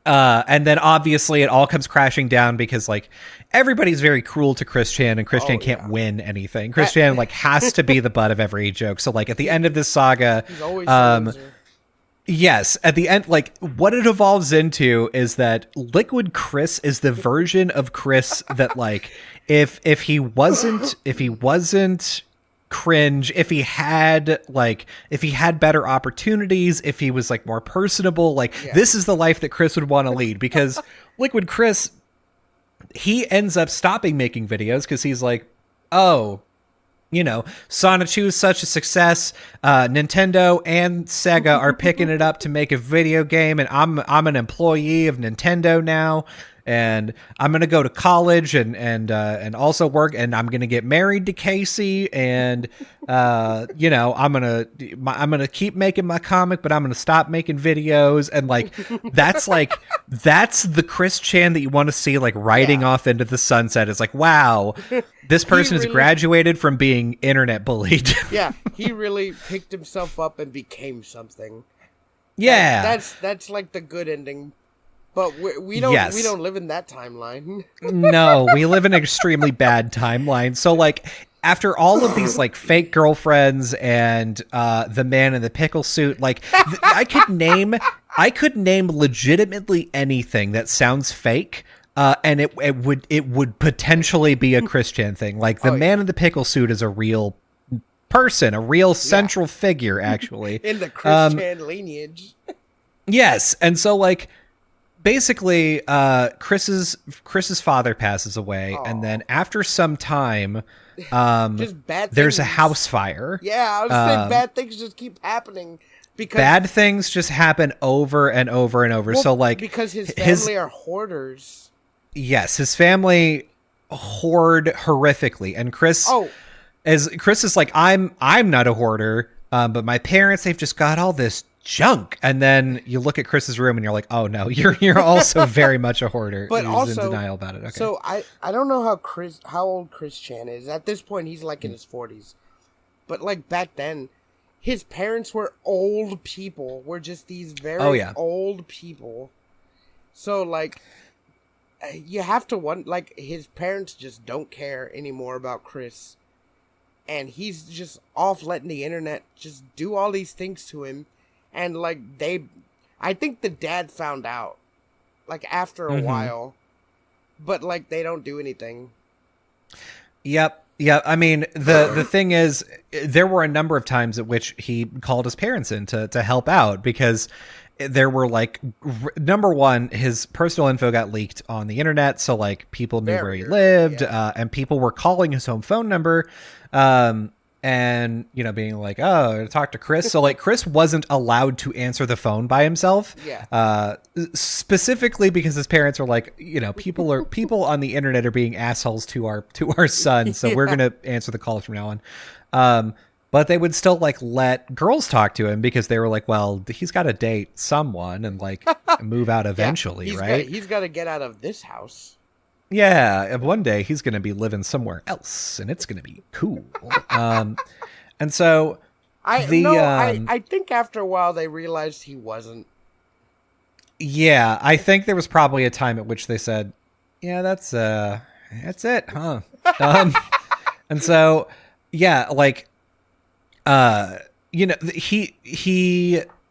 then obviously it all comes crashing down because like everybody's very cruel to Chris Chan, and Chris Chan can't win anything. Chris Chan like has to be the butt of every joke. So like at the end of this saga, he's always yes, at the end, like what it evolves into is that Liquid Chris is the version of Chris that like if he wasn't cringe, if he had better opportunities, if he was like more personable, like this is the life that Chris would want to lead. Because Liquid Chris, he ends up stopping making videos because he's like, oh, you know, Sonic 2 is such a success. Nintendo and Sega are picking it up to make a video game, and I'm an employee of Nintendo now, and I'm gonna go to college and also work, and I'm gonna get married to Casey, and you know, I'm gonna keep making my comic, but I'm gonna stop making videos, and like that's the Chris Chan that you want to see like riding off into the sunset. It's like, wow, this person has graduated from being internet bullied. Yeah, he really picked himself up and became something. Yeah, that's like the good ending. But we don't live in that timeline. No, we live in an extremely bad timeline. So like after all of these like fake girlfriends and the man in the pickle suit, like I could name legitimately anything that sounds fake. And it would potentially be a Chris Chan thing. Like the man in the pickle suit is a real person, a real central figure, actually. In the Chris Chan lineage. Yes. And so like basically Chris's father passes away, and then after some time just bad there's things. a house fire. Yeah, I was saying bad things just keep happening. Because bad things just happen over and over and over. Well, so like because his family are hoarders. Yes, his family hoard horrifically, and Chris is like, I'm not a hoarder, but my parents, they've just got all this junk. And then you look at Chris's room and you're like, oh no, you're also very much a hoarder. But He's also in denial about it. Okay. So I don't know how old Chris Chan is. At this point he's like in his 40s. But like back then, his parents were old people. Were just these very old people. So like you have to wonder, like his parents just don't care anymore about Chris. And he's just off letting the internet just do all these things to him. And like I think the dad found out like after a while, but like they don't do anything. Yep. Yeah. I mean, the thing is, there were a number of times at which he called his parents in to help out, because there were like, number one, his personal info got leaked on the internet. So like people knew where he lived, and people were calling his home phone number. And, you know, being like, oh, talk to Chris. So like Chris wasn't allowed to answer the phone by himself. Yeah. Specifically because his parents are like, you know, people on the internet are being assholes to our son. So we're going to answer the calls from now on. But they would still like let girls talk to him because they were like, well, he's got to date someone and like move out eventually. Right. He's got to get out of this house. Yeah, one day he's going to be living somewhere else, and it's going to be cool. And so I think after a while they realized he wasn't. Yeah, I think there was probably a time at which they said, "Yeah, that's it, huh?" And so, yeah, like, you know,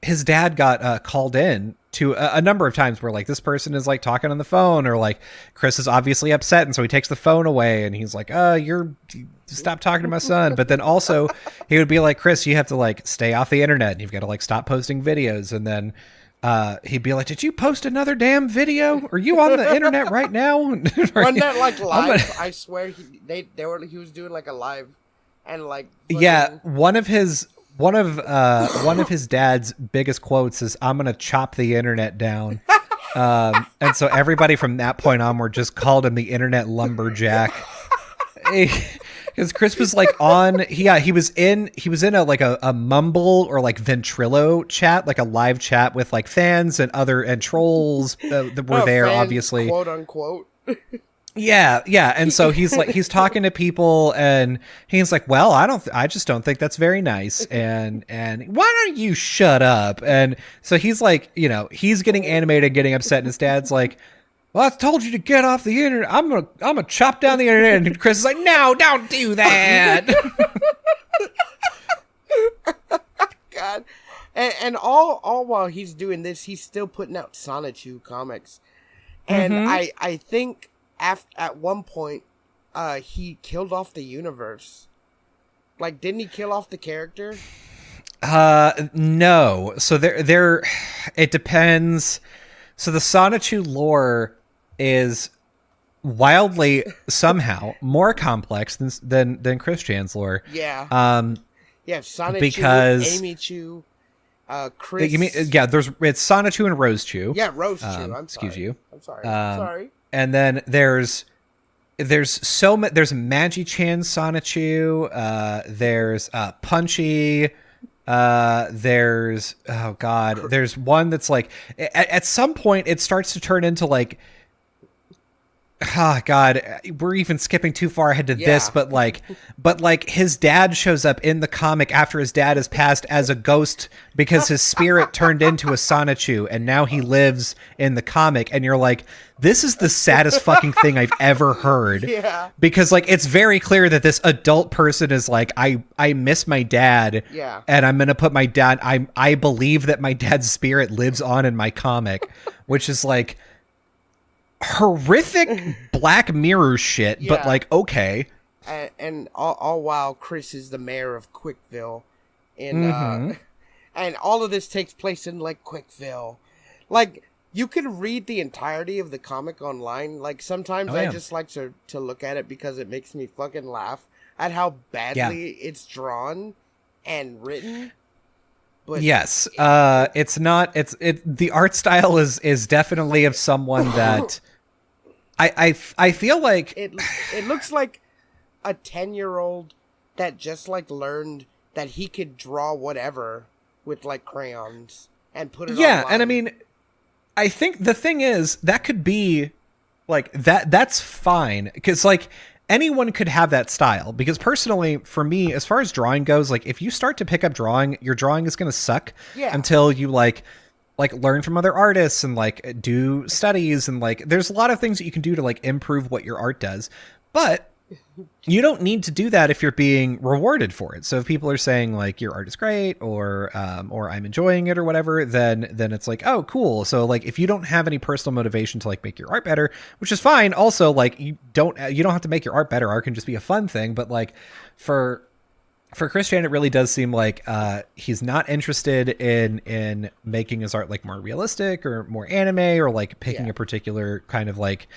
his dad got called in to a number of times where like this person is like talking on the phone, or like Chris is obviously upset, and so he takes the phone away and he's like, stop talking to my son. But then also he would be like, Chris, you have to like stay off the internet, and you've got to like stop posting videos. And then he'd be like, did you post another damn video? Are you on the internet right now? Wasn't that like live? I swear he was doing like a live, and like one of his dad's biggest quotes is, "I'm gonna chop the internet down," and so everybody from that point onward just called him the internet lumberjack. Because Chris was like on, he was in a Mumble or like Ventrilo chat, like a live chat with like fans and trolls that were there, fans, obviously, quote unquote. Yeah, and so he's talking to people, and he's like, "Well, I just don't think that's very nice." And why don't you shut up? And so he's like, he's getting animated, getting upset, and his dad's like, "Well, I told you to get off the internet. I'm gonna chop down the internet." And Chris is like, "No, don't do that." God, and all while he's doing this, he's still putting out Sonichu comics, and I think. At one point, he killed off the universe. Like, didn't he kill off the character? No. So there, it depends. So the Sonichu lore is wildly somehow more complex than Christian's lore. Yeah. Yeah, Sonichu, because Amy Chu, Chris. You mean it's Sonichu and Rose Chu. Yeah, Rose Chu. I'm sorry. Excuse you. I'm sorry. Sorry. And then there's Magi-chan Sonichu, there's Punchy, there's one that's like at some point it starts to turn into like, God, we're even skipping too far ahead to this, but his dad shows up in the comic after his dad has passed as a ghost because his spirit turned into a Sonichu, and now he lives in the comic, and you're like, this is the saddest fucking thing I've ever heard. Yeah. Because like it's very clear that this adult person is like, I miss my dad. Yeah. And I'm gonna put my dad. I believe that my dad's spirit lives on in my comic, which is like horrific Black Mirror shit, but like, okay. And all while Chris is the mayor of Quickville, and all of this takes place in like Quickville. Like, you can read the entirety of the comic online. Like, sometimes I just like to look at it because it makes me fucking laugh at how badly it's drawn and written. But yes, the art style is definitely of someone that I feel like it looks like a 10-year-old that just like learned that he could draw whatever with like crayons and put it online. And I mean, I think the thing is that could be like that's fine, because like anyone could have that style, because personally for me, as far as drawing goes, like if you start to pick up drawing, your drawing is going to suck until you like learn from other artists and like do studies, and like there's a lot of things that you can do to like improve what your art does, but you don't need to do that if you're being rewarded for it. So if people are saying like your art is great, or I'm enjoying it or whatever, then it's like, oh, cool. So like if you don't have any personal motivation to like make your art better, which is fine. Also, like you don't have to make your art better. Art can just be a fun thing. But like for Christian, it really does seem like he's not interested in making his art like more realistic or more anime, or like picking a particular kind of like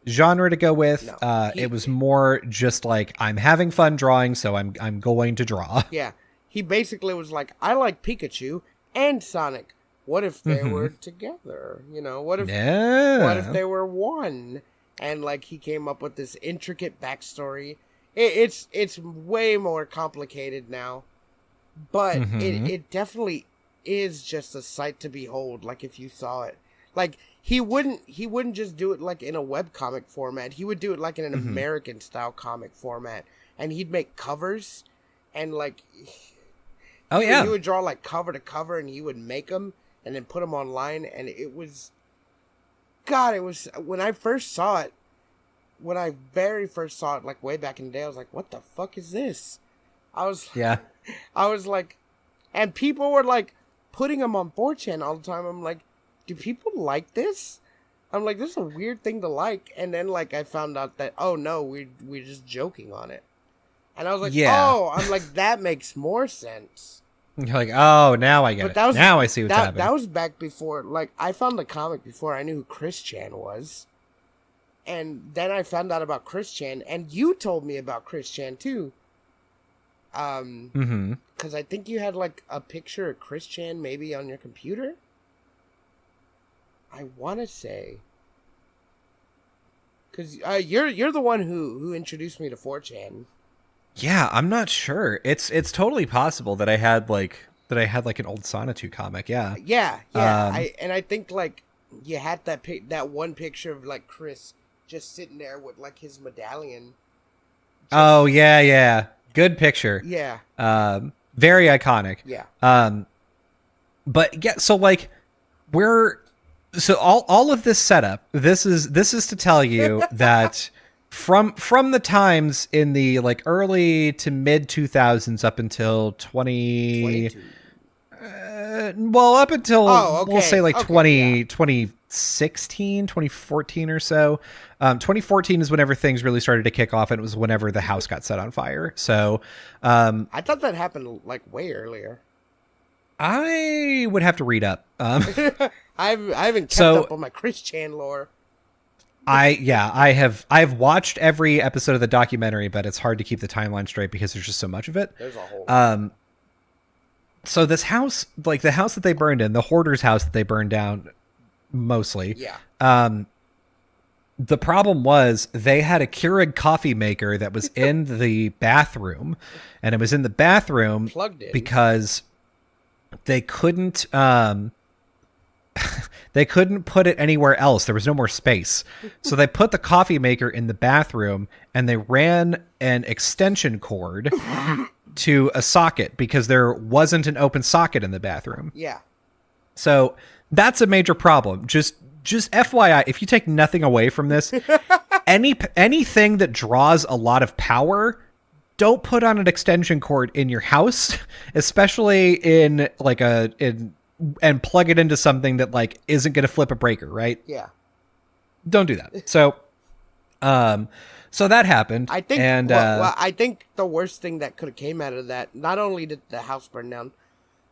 genre to go with. No, it was more just like, I'm having fun drawing, so I'm going to draw. Yeah, he basically was like, I like Pikachu and Sonic. What if they were together? You know, what if they were one? And like he came up with this intricate backstory. It's way more complicated now, but it definitely is just a sight to behold. Like if you saw it, like he wouldn't just do it like in a webcomic format. He would do it like in an American style comic format, and he'd make covers, and like he would draw like cover to cover, and he would make them and then put them online, and it was when I first saw it. When I very first saw it, like way back in the day, I was like, what the fuck is this? I was like, and people were like putting them on 4chan all the time. I'm like, do people like this? I'm like, this is a weird thing to like. And then like I found out that, oh no, we're just joking on it. And I was like, oh, I'm like, that makes more sense. You're like, oh, now I get it. Now I see what's happening. That was back before, like, I found the comic before I knew who Chris Chan was. And then I found out about Chris Chan, and you told me about Chris Chan too. Because I think you had like a picture of Chris Chan maybe on your computer. I want to say, because you're the one who introduced me to 4chan. Yeah, I'm not sure. It's totally possible that I had like an old Sonatu comic. Yeah. Yeah. Um. I think like you had that one picture of like Chris just sitting there with like his medallion. Oh Just yeah, yeah. Good picture. yeah, Very iconic. yeah. Um. But yeah, so like we're so all of this setup. This is to tell you that from the times in the like early to mid 2000s up until 20 22. well up until Oh, we'll say okay. like Okay, yeah. 2016 2014 or so. 2014 is whenever things really started to kick off, and it was whenever the house got set on fire. So I thought that happened like way earlier. I would have to read up. I haven't kept So up on my Chris Chan lore. I've watched every episode of the documentary, but it's hard to keep the timeline straight because there's just so much of it. There's a whole So this house, like the house that they burned in, the hoarder's house that they burned down mostly. yeah. The problem was they had a Keurig coffee maker that was in the bathroom, and it was in the bathroom Plugged in. because they couldn't they couldn't put it anywhere else. There was no more space. So they put the coffee maker in the bathroom, and they ran an extension cord to a socket because there wasn't an open socket in the bathroom. Yeah. So that's a major problem. Just FYI, if you take nothing away from this, anything that draws a lot of power, don't put on an extension cord in your house, especially in like and plug it into something that like isn't going to flip a breaker, right? Yeah. Don't do that. So that happened. I think and well, I think the worst thing that could have came out of that, not only did the house burn down,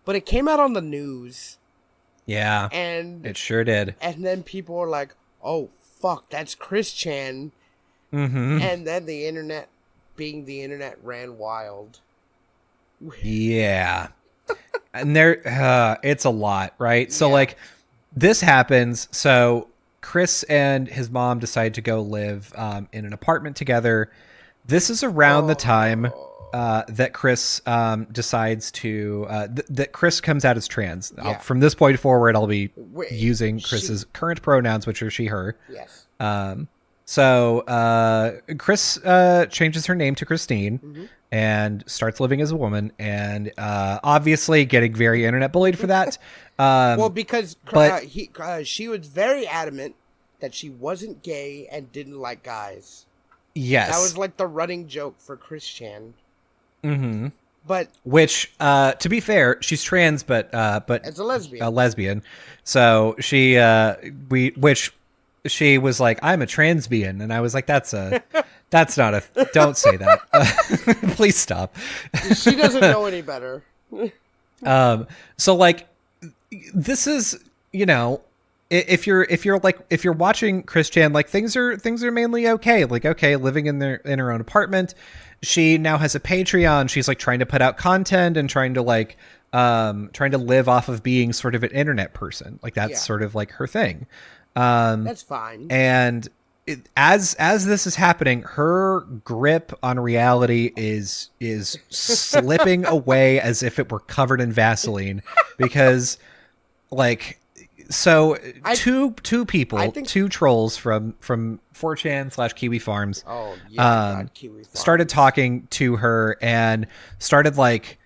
but it came out on the news. yeah, And it sure did. and then people were like, "Oh fuck, that's Chris Chan." Mm-hmm. And then the internet, being the internet, ran wild. Yeah. And it's a lot, right? So Yeah. like this happens. So Chris and his mom decide to go live in an apartment together. This is around the time that Chris decides to that Chris comes out as trans. Yeah. From this point forward, I'll be Wait, using Chris's current pronouns, which are she, her. Yes. So Chris changes her name to Christine and starts living as a woman, and obviously getting very internet bullied for that. Well, because but- she was very adamant that she wasn't gay and didn't like guys. Yes. That was like the running joke for Chris Chan. Mm-hmm. But Which, to be fair, she's trans, but as a lesbian. a lesbian. So she she was like, I'm a transbian, and I was like, that's not don't say that. Please stop. She doesn't know any better. So like, this is, if you're watching Chris Chan, like things are mainly okay. Like, okay, living in her own apartment. She now has a Patreon. She's like trying to put out content and trying to live off of being sort of an internet person. Like that's sort of like her thing. That's fine. And as this is happening, her grip on reality is slipping away as if it were covered in Vaseline, because like, so two people, two trolls from 4chan / Kiwi Farms, Oh yeah, God, Kiwi Farms. started talking to her and started like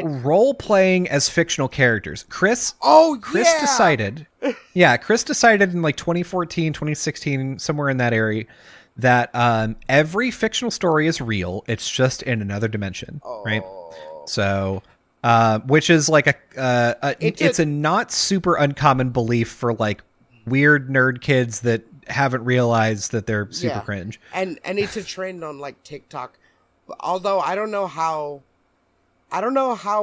role playing as fictional characters. Chris decided in like 2014, 2016, somewhere in that area, that every fictional story is real. It's just in another dimension, right? So, which is like it's a not super uncommon belief for like weird nerd kids that haven't realized that they're super cringe. And it's a trend on like TikTok. Although I don't know how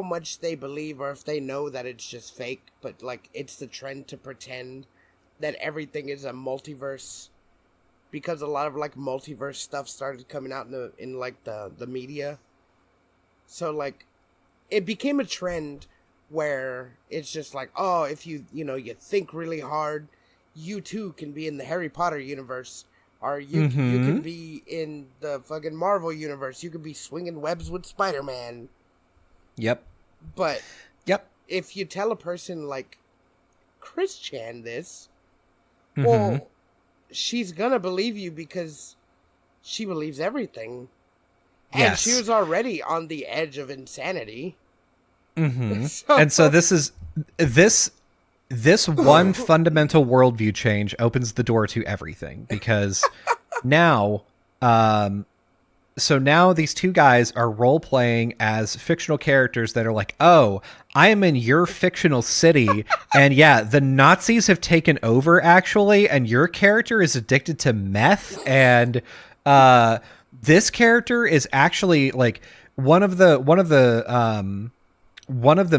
much they believe or if they know that it's just fake, but like it's the trend to pretend that everything is a multiverse, because a lot of like multiverse stuff started coming out in like the media. So like it became a trend where it's just like, if you think really hard, you too can be in the Harry Potter universe, or you could be in the fucking Marvel universe. You could be swinging webs with Spider-Man. Yep. But yep. If you tell a person like Chris Chan this, well, she's gonna believe you because she believes everything. And she was already on the edge of insanity. So this one fundamental worldview change opens the door to everything, because now, so now these two guys are role playing as fictional characters that are like, oh, I am in your fictional city, and yeah, the Nazis have taken over actually, and your character is addicted to meth, and this character is actually like one of the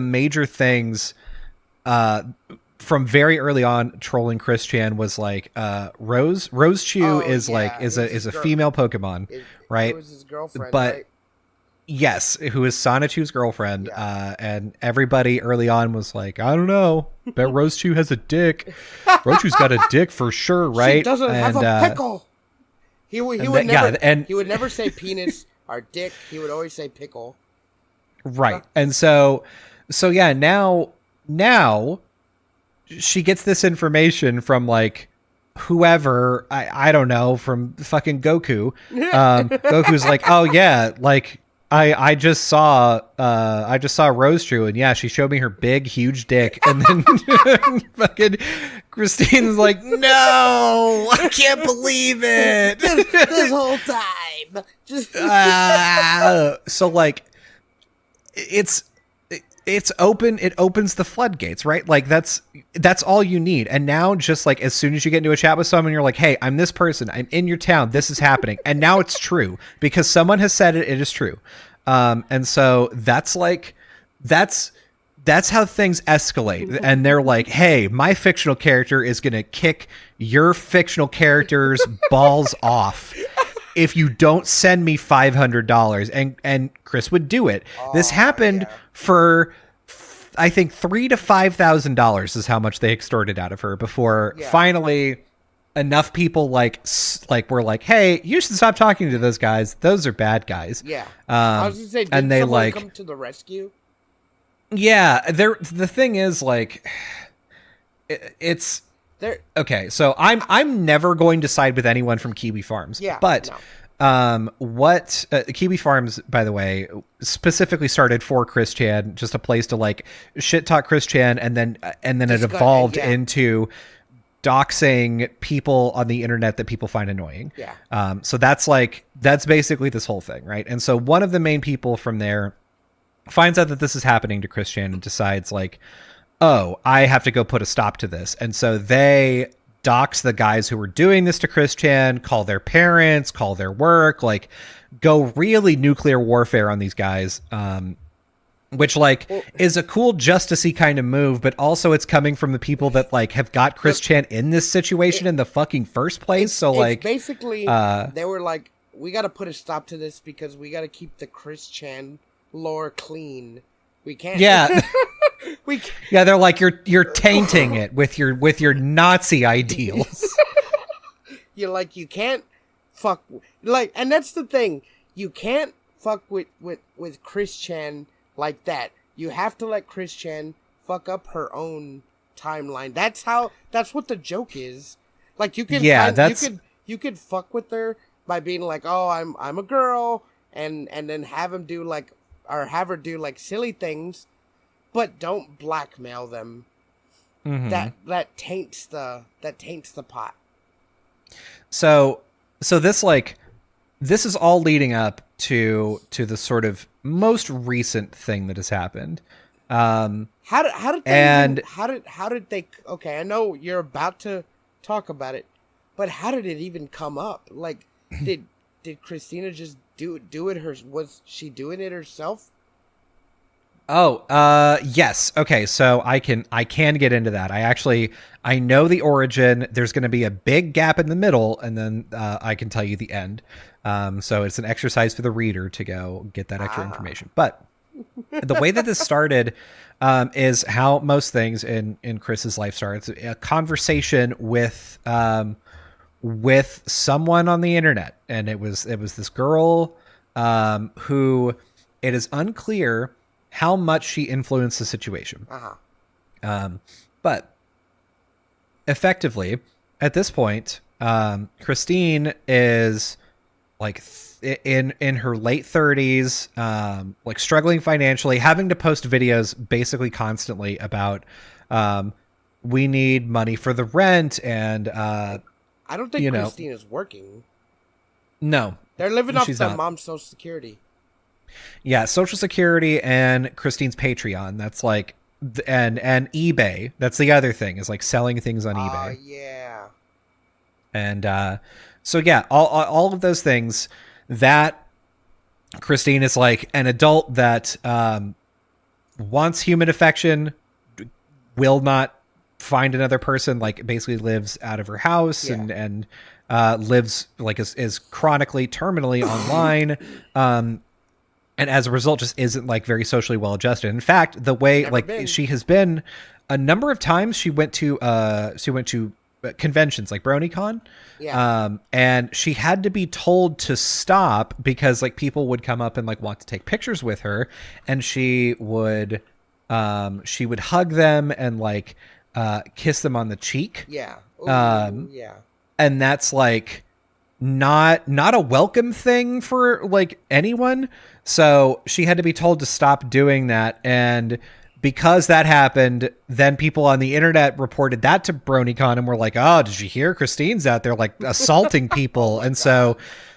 major things from very early on trolling Chris Chan was like Rose Chu is a female Pokemon, right? It was his girlfriend, but right? Yes, who is Sana Chu's girlfriend, and everybody early on was like, I don't know, bet Rose Chu has a dick. Rose Chu's got a dick for sure, right? She doesn't have a pickle. He would never say penis or dick. He would always say pickle. Right. And so yeah, now she gets this information from like whoever, I don't know, from fucking Goku. Goku's like, oh yeah, like I just saw Rose True, and yeah, she showed me her big huge dick, and then fucking Christine's like, no, I can't believe it. this whole time. Just so like it's open. It opens the floodgates, right? Like that's all you need. And now just like as soon as you get into a chat with someone, you're like, hey, I'm this person. I'm in your town. This is happening. And now it's true because someone has said it. It is true. And so that's how things escalate. And they're like, hey, my fictional character is going to kick your fictional character's balls off if you don't send me $500. And Chris would do it. This happened for, I think, $3,000 to $5,000 is how much they extorted out of her before finally enough people like were like, hey, you should stop talking to those guys. Those are bad guys. Yeah. I was gonna say, did and they someone like come to the rescue? Yeah, the thing is like it's okay, so I'm never going to side with anyone from Kiwi Farms. Yeah, but no. What Kiwi Farms, by the way, specifically started for Chris Chan, just a place to like shit talk Chris Chan, and then it evolved into doxing people on the internet that people find annoying. Yeah. So that's basically this whole thing, right? And so one of the main people from there finds out that this is happening to Chris Chan and decides like, oh, I have to go put a stop to this. And so they dox the guys who were doing this to Chris Chan, call their parents, call their work, like go really nuclear warfare on these guys. Which like is a cool justice-y kind of move, but also it's coming from the people that like have got Chris Chan in this situation in the fucking first place. So like basically they were like, we got to put a stop to this because we got to keep the Chris Chan lore clean. We can't. Yeah. Yeah, they're like, you're tainting it with your Nazi ideals. You're like, you can't fuck like, and that's the thing. You can't fuck with Chris Chan like that. You have to let Chris Chan fuck up her own timeline. That's what the joke is. Like you can you could fuck with her by being like, oh, I'm a girl, and then have him do like, or have her do like silly things, but don't blackmail them. Mm-hmm. That taints the pot. So this is all leading up to the sort of most recent thing that has happened. How did they? Okay, I know you're about to talk about it, but how did it even come up? Like, did Christina just do it? Was she doing it herself? Oh, yes. Okay, so I can get into that. I know the origin. There's going to be a big gap in the middle, and then I can tell you the end. So it's an exercise for the reader to go get that extra information. But the way that this started is how most things in Chris's life start. It's a conversation with with someone on the internet, and it was this girl who it is unclear how much she influenced the situation. But effectively, at this point, Christine is like in her late 30s, like struggling financially, having to post videos basically constantly about we need money for the rent, and I don't think Christine is working. No, they're living off their mom's Social Security. Yeah, Social Security and Christine's Patreon. That's like, and eBay. That's the other thing, is like selling things on eBay. Yeah. And so yeah, all of those things. That Christine is like an adult that wants human affection, will not find another person, like basically lives out of her house, and lives like is chronically, terminally online. And as a result, just isn't like very socially well adjusted. In fact, the way she has been a number of times, she went to conventions like BronyCon. And she had to be told to stop because like people would come up and like want to take pictures with her, and she would hug them and like kiss them on the cheek. And that's like not a welcome thing for like anyone. So she had to be told to stop doing that. And because that happened, then people on the internet reported that to BronyCon and were like, oh, did you hear? Christine's out there like assaulting people. And so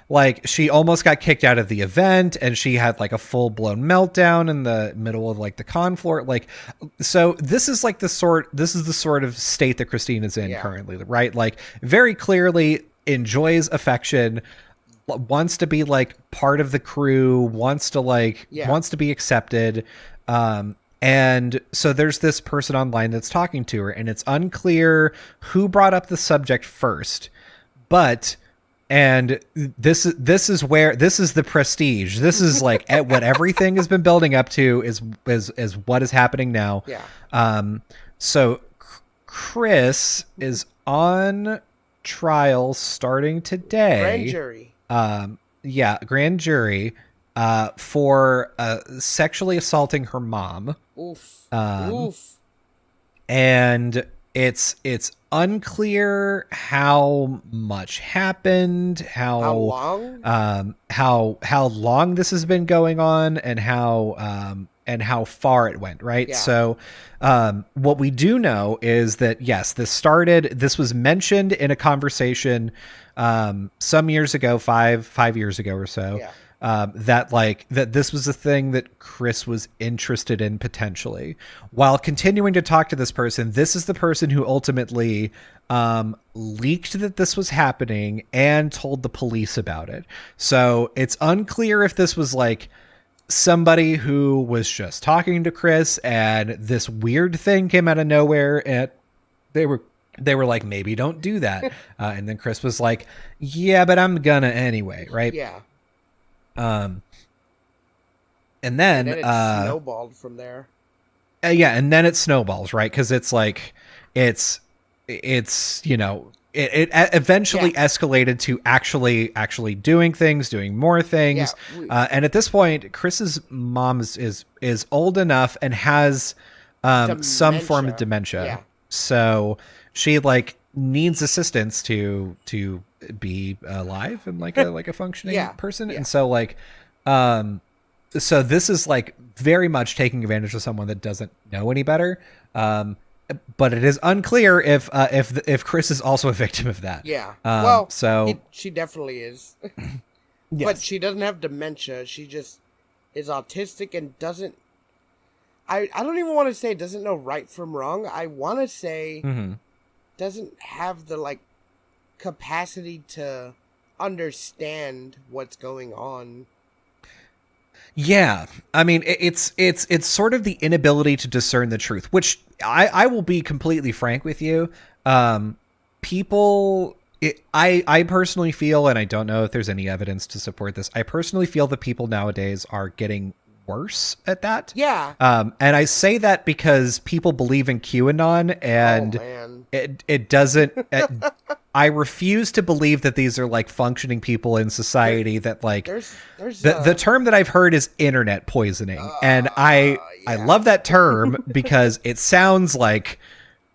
like she almost got kicked out of the event, and she had like a full blown meltdown in the middle of like the con floor. Like, so this is the sort of state that Christine is in currently, right? Like very clearly enjoys affection, wants to be like part of the crew, wants to be accepted. And so there's this person online that's talking to her, and it's unclear who brought up the subject first, and this is the prestige. This is like what everything has been building up to is what is happening now. So Chris is on trial starting today. Grand jury. Grand jury. For sexually assaulting her mom. Oof. And it's unclear how much happened, how long this has been going on, and how far it went, right? So what we do know is that yes, this was mentioned in a conversation some years ago, five years ago or so. That this was a thing that Chris was interested in potentially. While continuing to talk to this person, this is the person who ultimately leaked that this was happening and told the police about it. So it's unclear if this was like somebody who was just talking to Chris and this weird thing came out of nowhere, and they were like, maybe don't do that. And then Chris was like, yeah, but I'm gonna anyway, right? And then it snowballed from there. And then it snowballs, right? Because it's like it's you know, it eventually escalated to actually doing things, doing more things. And at this point, Chris's mom is old enough and has some form of dementia. So she like needs assistance to be alive and like a functioning person. And so like so this is like very much taking advantage of someone that doesn't know any better. But it is unclear if Chris is also a victim of that. She definitely is. But she doesn't have dementia. She just is autistic and doesn't. I don't even want to say doesn't know right from wrong. I want to say doesn't have the like capacity to understand what's going on. Yeah, I mean it's sort of the inability to discern the truth, which I will be completely frank with you. I personally feel, and I don't know if there's any evidence to support this, I personally feel that people nowadays are getting worse at that. And I say that because people believe in QAnon, and it doesn't I refuse to believe that these are like functioning people in society that like there's the term that I've heard is internet poisoning. And I love that term because it sounds like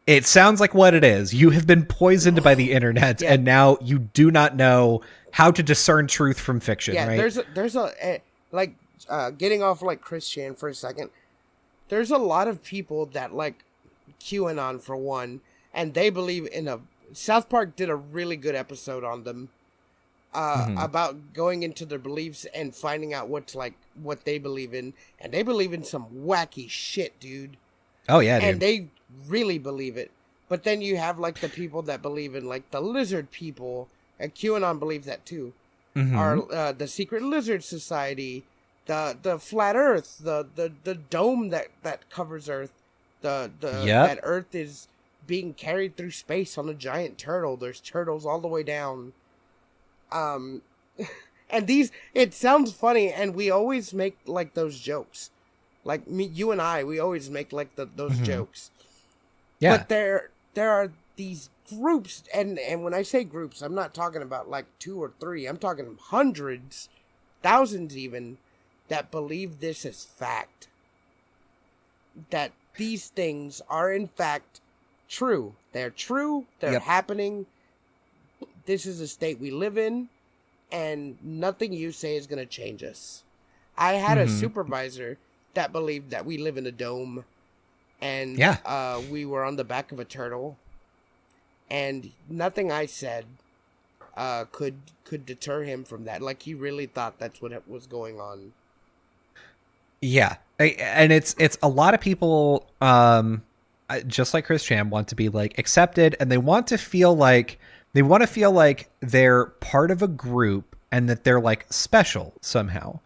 what it is. You have been poisoned by the internet and now you do not know how to discern truth from fiction, right? There's a like getting off like Chris Chan for a second. There's a lot of people that like QAnon for one, and they believe in a South Park did a really good episode on them about going into their beliefs and finding out what they believe in, and they believe in some wacky shit, dude. Oh yeah, dude. And they really believe it. But then you have like the people that believe in like the lizard people, and QAnon believes that too. Are the Secret Lizard Society, the flat Earth, the dome that covers Earth, that Earth is being carried through space on a giant turtle. There's turtles all the way down. And it sounds funny, and we always make like those jokes. Like you and I, we always make like those jokes. Yeah. But there are these groups, and when I say groups, I'm not talking about like 2 or 3. I'm talking hundreds, thousands even, that believe this is fact. That these things are in fact true. They're true. They're happening. This is the state we live in, and nothing you say is going to change us. I had a supervisor that believed that we live in a dome, and we were on the back of a turtle, and nothing I said could deter him from that. Like, he really thought that's what was going on. Yeah, and it's a lot of people, just like Chris Chan, want to be like accepted, and they want to feel like they're part of a group and that they're like special somehow.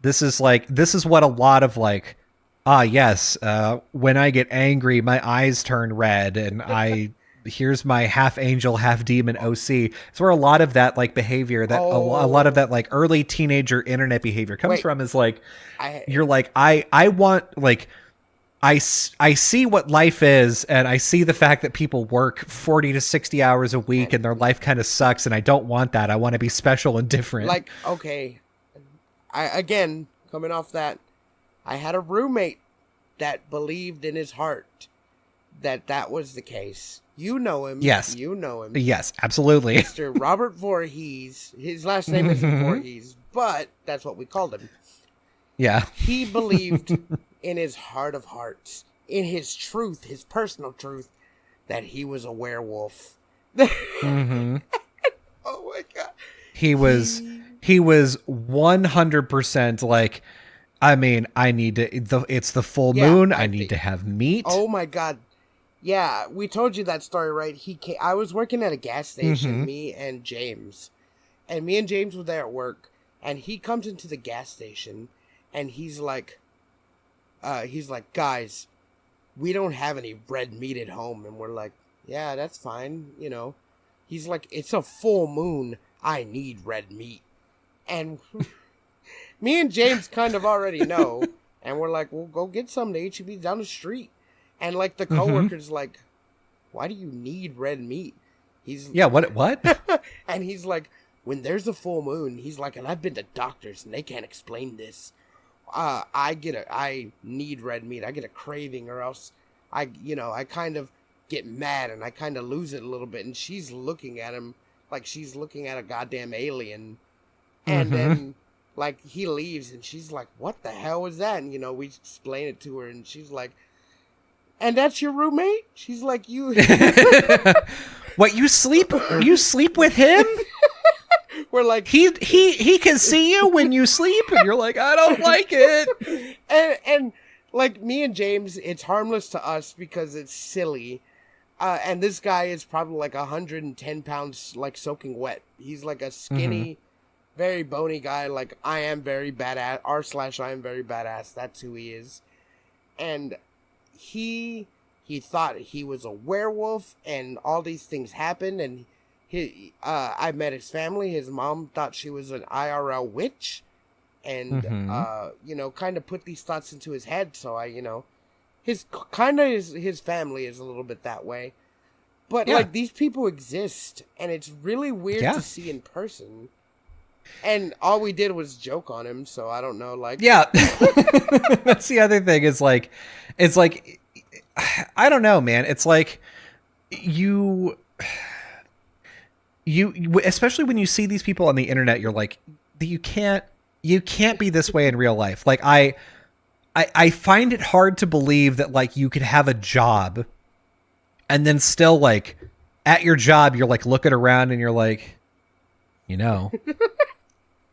This is what a lot of like, when I get angry, my eyes turn red, and here's my half angel, half demon OC. It's where a lot of that like behavior, that a lot of that like early teenager internet behavior comes from, is like, you're like, I want, like, I see what life is, and I see the fact that people work 40 to 60 hours a week and their life kind of sucks, and I don't want that. I want to be special and different. Like, okay, again, coming off that, I had a roommate that believed in his heart that was the case. You know him. Yes. You know him. Yes, absolutely. Mr. Robert Voorhees. His last name isn't Voorhees, but that's what we called him. Yeah. He believed in his heart of hearts, in his truth, his personal truth, that he was a werewolf. Oh my God. He was 100% like, I mean, I need to, it's the full moon. I need to have meat. Oh my God. Yeah, we told you that story, right? I was working at a gas station, me and James. And me and James were there at work. And he comes into the gas station, and he's like, guys, we don't have any red meat at home. And we're like, yeah, that's fine, you know. He's like, it's a full moon. I need red meat. And me and James kind of already know. And we're like, well, go get some. The H-E-B's down the street. And, like, the coworker's like, why do you need red meat? What? And he's like, when there's a full moon, he's like, and I've been to doctors, and they can't explain this. I need red meat. I get a craving, or else I kind of get mad, and I kind of lose it a little bit. And she's looking at him like she's looking at a goddamn alien. And then, like, he leaves, and she's like, what the hell was that? And, we explain it to her, and she's like, and that's your roommate? She's like, you... What, you sleep with him? We're like... He can see you when you sleep, and you're like, I don't like it. And like, me and James, it's harmless to us because it's silly. And this guy is probably like 110 pounds, like, soaking wet. He's like a skinny, very bony guy. Like, I am very badass. R/I am very badass. That's who he is. And... He thought he was a werewolf, and all these things happened, and I met his family. His mom thought she was an IRL witch, and kind of put these thoughts into his head. So his family is a little bit that way, But like these people exist, and it's really weird to see in person. And all we did was joke on him, so I don't know. Like, that's the other thing. Is like, it's like, I don't know, man. It's like you, especially when you see these people on the internet, you're like, you can't be this way in real life. Like, I find it hard to believe that like you could have a job and then still like at your job, you're like looking around and you're like,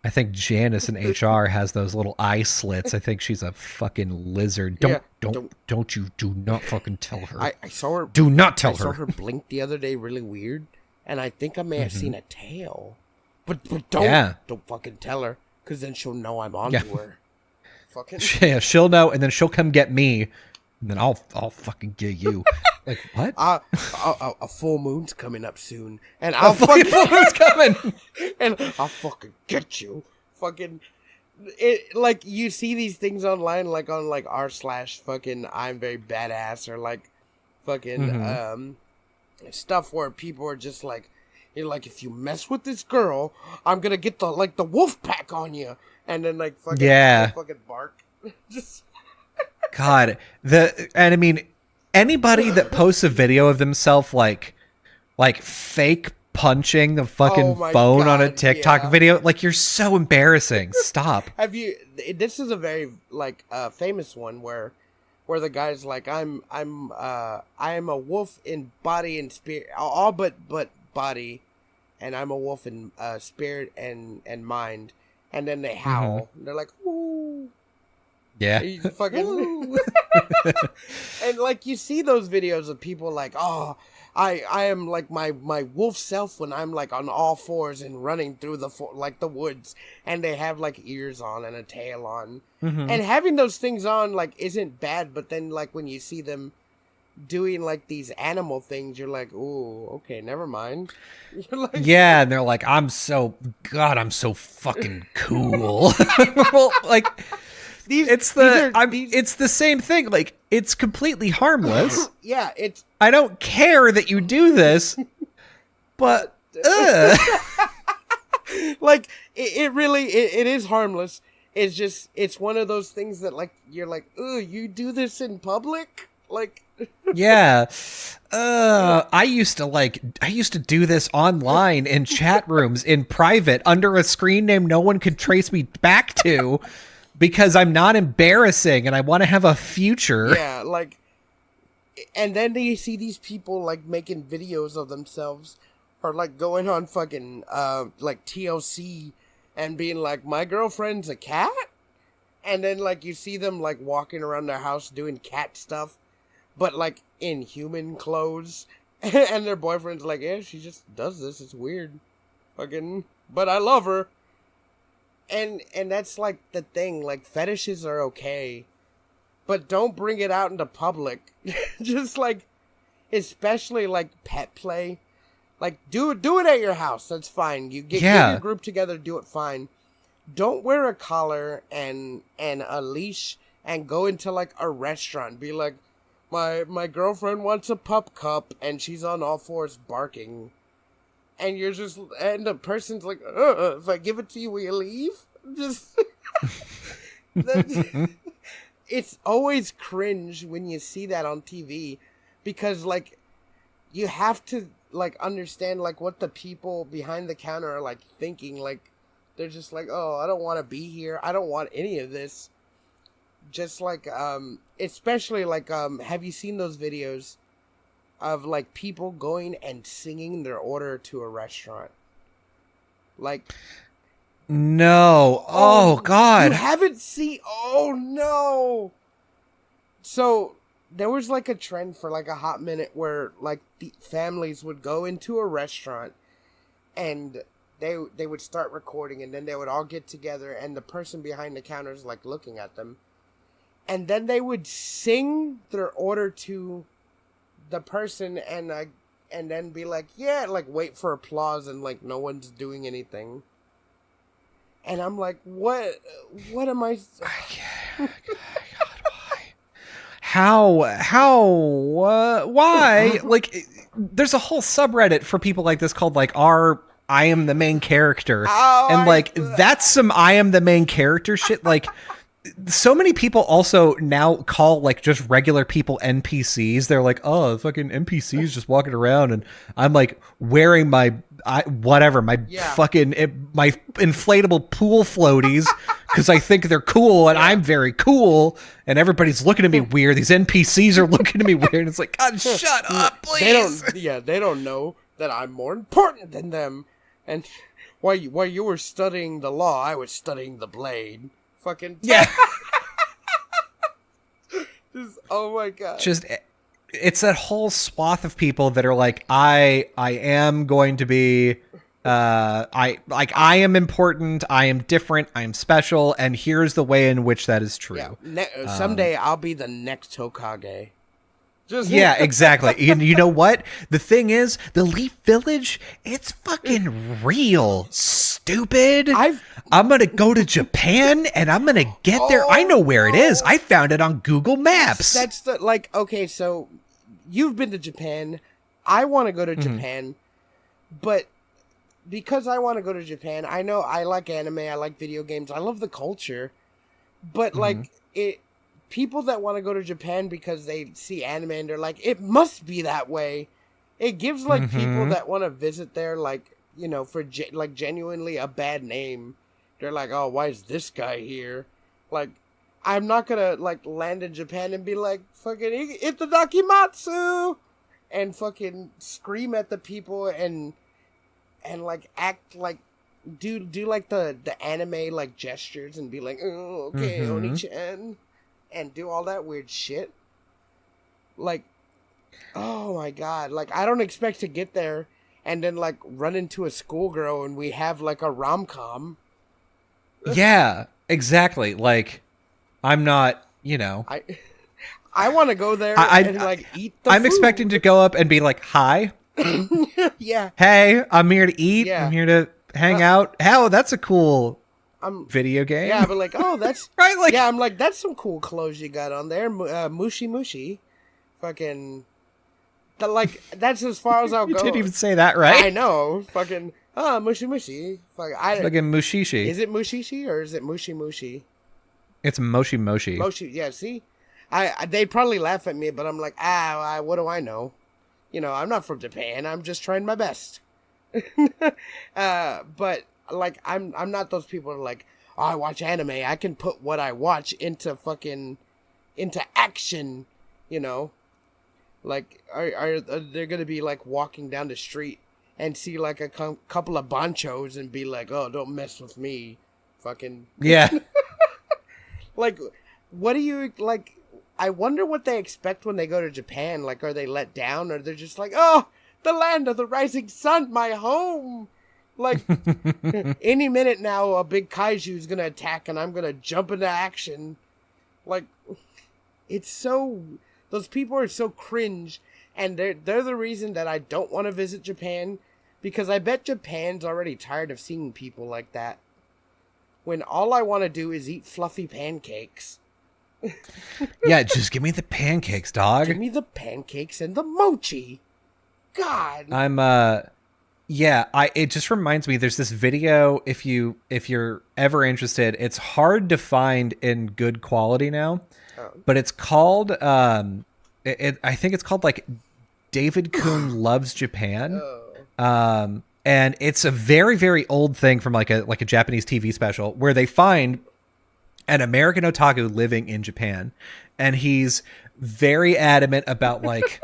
I think Janice in HR has those little eye slits. I think she's a fucking lizard. Do not fucking tell her. I saw her. Do not tell her. I saw her blink the other day really weird, and I think I may have seen a tail. But don't fucking tell her, because then she'll know I'm onto her. Fucking she'll know, and then she'll come get me, and then I'll fucking get you. Like, what? A full moon's coming up soon, and full moon's coming, and I'll fucking get you. Fucking, it like you see these things online, like on like r/fucking I'm very badass, or like fucking stuff where people are just like, you're like, if you mess with this girl, I'm gonna get the wolf pack on you, and then like fucking bark, just. God, and I mean, anybody that posts a video of themselves like fake punching the fucking phone on a TikTok video, like, you're so embarrassing. Stop. Have you? This is a very like famous one where the guy's like, I am a wolf in body and spirit, all but body, and I'm a wolf in spirit and mind, and then they howl. They're like, ooh. Yeah. Fucking and like you see those videos of people like, oh, I am like my wolf self when I'm like on all fours and running through the woods, and they have like ears on and a tail on. And having those things on like isn't bad, but then like when you see them doing like these animal things, you're like, ooh, okay, never mind. You're like, yeah, and they're like, I'm so fucking cool. Well, like, it's the same thing. Like, it's completely harmless. Yeah, I don't care that you do this, but like it really is harmless. It's just, it's one of those things that like you're like, oh, you do this in public, like. Yeah. I used to do this online in chat rooms in private under a screen name no one could trace me back to. Because I'm not embarrassing and I want to have a future. Yeah, like, and then you see these people like making videos of themselves, or like going on fucking like TLC and being like, my girlfriend's a cat, and then like you see them like walking around their house doing cat stuff, but like in human clothes, and their boyfriend's like, yeah, she just does this. It's weird, fucking, but I love her. And that's like the thing, like fetishes are okay, but don't bring it out into public. Just like, especially like pet play, like do it at your house. That's fine. You get your group together, do it fine. Don't wear a collar and a leash and go into like a restaurant. Be like, my girlfriend wants a pup cup and she's on all fours barking. And you're just, and the person's like, if I give it to you, will you leave? Just, it's always cringe when you see that on TV, because like, you have to like understand like what the people behind the counter are like thinking. Like, they're just like, oh, I don't want to be here. I don't want any of this. Just like, especially like, have you seen those videos of like people going and singing their order to a restaurant? Like, no. Oh God. You haven't seen? Oh no. So there was like a trend for like a hot minute where like the families would go into a restaurant and they would start recording, and then they would all get together and the person behind the counter is like looking at them, and then they would sing their order to the person and then be like, yeah, like wait for applause, and like no one's doing anything. And I'm like, what am I? God, why? How? Why? Like, there's a whole subreddit for people like this called like I am the main character. Oh, and like that's some I am the main character shit. Like so many people also now call like just regular people NPCs. They're like, oh, fucking NPCs just walking around, and I'm like wearing my fucking my inflatable pool floaties because I think they're cool and I'm very cool, and everybody's looking at me weird. These NPCs are looking at me weird. And it's like, God, shut up, please. They don't know that I'm more important than them. And while you were studying the law, I was studying the blade. Fucking just, oh my god. Just it's that whole swath of people that are like, I am going to be I am important, I am different, I am special, and here's the way in which that is true. Yeah. Someday I'll be the next Hokage. Yeah, exactly. And you know what? The thing is, the Leaf Village, it's fucking real, stupid. I'm going to go to Japan and I'm going to get there. I know where it is. I found it on Google Maps. That's the, like, okay, so you've been to Japan. I want to go to Japan, but because I want to go to Japan, I know I like anime, I like video games, I love the culture, but like people that want to go to Japan because they see anime and they're like, it must be that way. It gives like people that want to visit there, like, you know, for like genuinely a bad name. They're like, oh, why is this guy here? Like, I'm not gonna like land in Japan and be like, fucking itadakimatsu, and fucking scream at the people and like act like do like the anime like gestures and be like, oh, okay, Oni-chan. And do all that weird shit. Like, oh my god. Like, I don't expect to get there and then, like, run into a schoolgirl and we have, like, a rom-com. Yeah, exactly. Like, I'm not, you know. I want to go there and, like, eat the I'm food. expecting to go up and be like, hi. Yeah. Hey, I'm here to eat. Yeah. I'm here to hang out. Hell, that's a cool video game. Yeah, but like, oh, that's right. Like, yeah, I'm like, that's some cool clothes you got on there, mushy, fucking. Like, that's as far as I'll you go. didn't even say that right. I know, fucking. Mushy. Fuck, fucking mushishi. Is it mushishi or is it mushi? It's moshi. Moshi, yeah. See, they'd probably laugh at me, but I'm like, what do I know? You know, I'm not from Japan. I'm just trying my best. But. Like, I'm not those people who are like, oh, I watch anime, I can put what I watch into action, you know? Like, are they gonna be, like, walking down the street and see, like, a couple of banchos and be like, oh, don't mess with me, fucking... Yeah. Like, what do you, like... I wonder what they expect when they go to Japan. Like, are they let down, or they're just like, oh, the land of the rising sun, my home! Like, any minute now, a big kaiju is going to attack and I'm going to jump into action. Like, it's so... Those people are so cringe, and they're the reason that I don't want to visit Japan, because I bet Japan's already tired of seeing people like that. When all I want to do is eat fluffy pancakes. Yeah, just give me the pancakes, dog. Give me the pancakes and the mochi. God. Yeah, it just reminds me, there's this video, if you're ever interested, it's hard to find in good quality now, but it's called, I think it's called, like, David Kuhn Loves Japan, and it's a very, very old thing from, like a Japanese TV special, where they find an American otaku living in Japan, and he's very adamant about, like...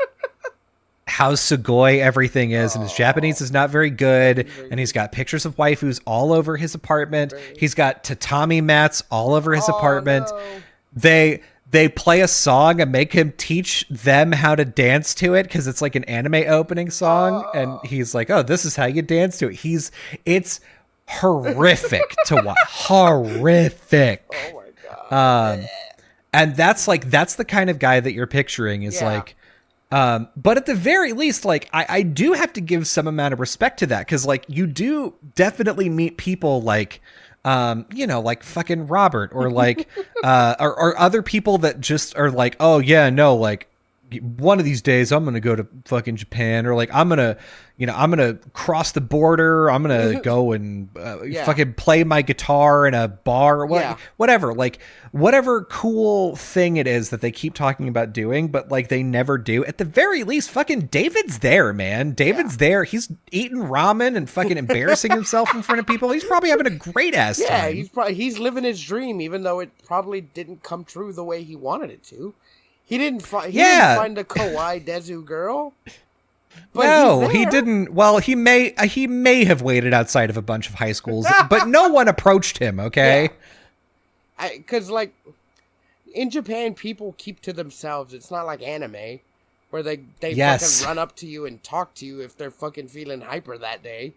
how sugoi everything is, and his Japanese is not very good, and he's got pictures of waifus all over his apartment. He's got tatami mats all over his apartment. No. They play a song and make him teach them how to dance to it because it's like an anime opening song, and he's like, oh, this is how you dance to it. It's horrific to watch. Horrific. Oh my god. And that's the kind of guy that you're picturing is like, but at the very least, like, I do have to give some amount of respect to that, because, like, you do definitely meet people like, you know, like fucking Robert, or like, or other people that just are like, oh yeah, no, like, one of these days I'm gonna go to fucking Japan, or like I'm gonna cross the border, I'm gonna go and fucking play my guitar in a bar, whatever, like whatever cool thing it is that they keep talking about doing, but like they never do. At the very least, fucking David's there, man. David's there. He's eating ramen and fucking embarrassing himself in front of people. He's probably having a great ass time. He's living his dream, even though it probably didn't come true the way he wanted it to. He didn't find a kawaii Dezu girl. But no, he didn't. Well, he may have waited outside of a bunch of high schools, but no one approached him. Okay, because like in Japan, people keep to themselves. It's not like anime where they fucking run up to you and talk to you if they're fucking feeling hyper that day.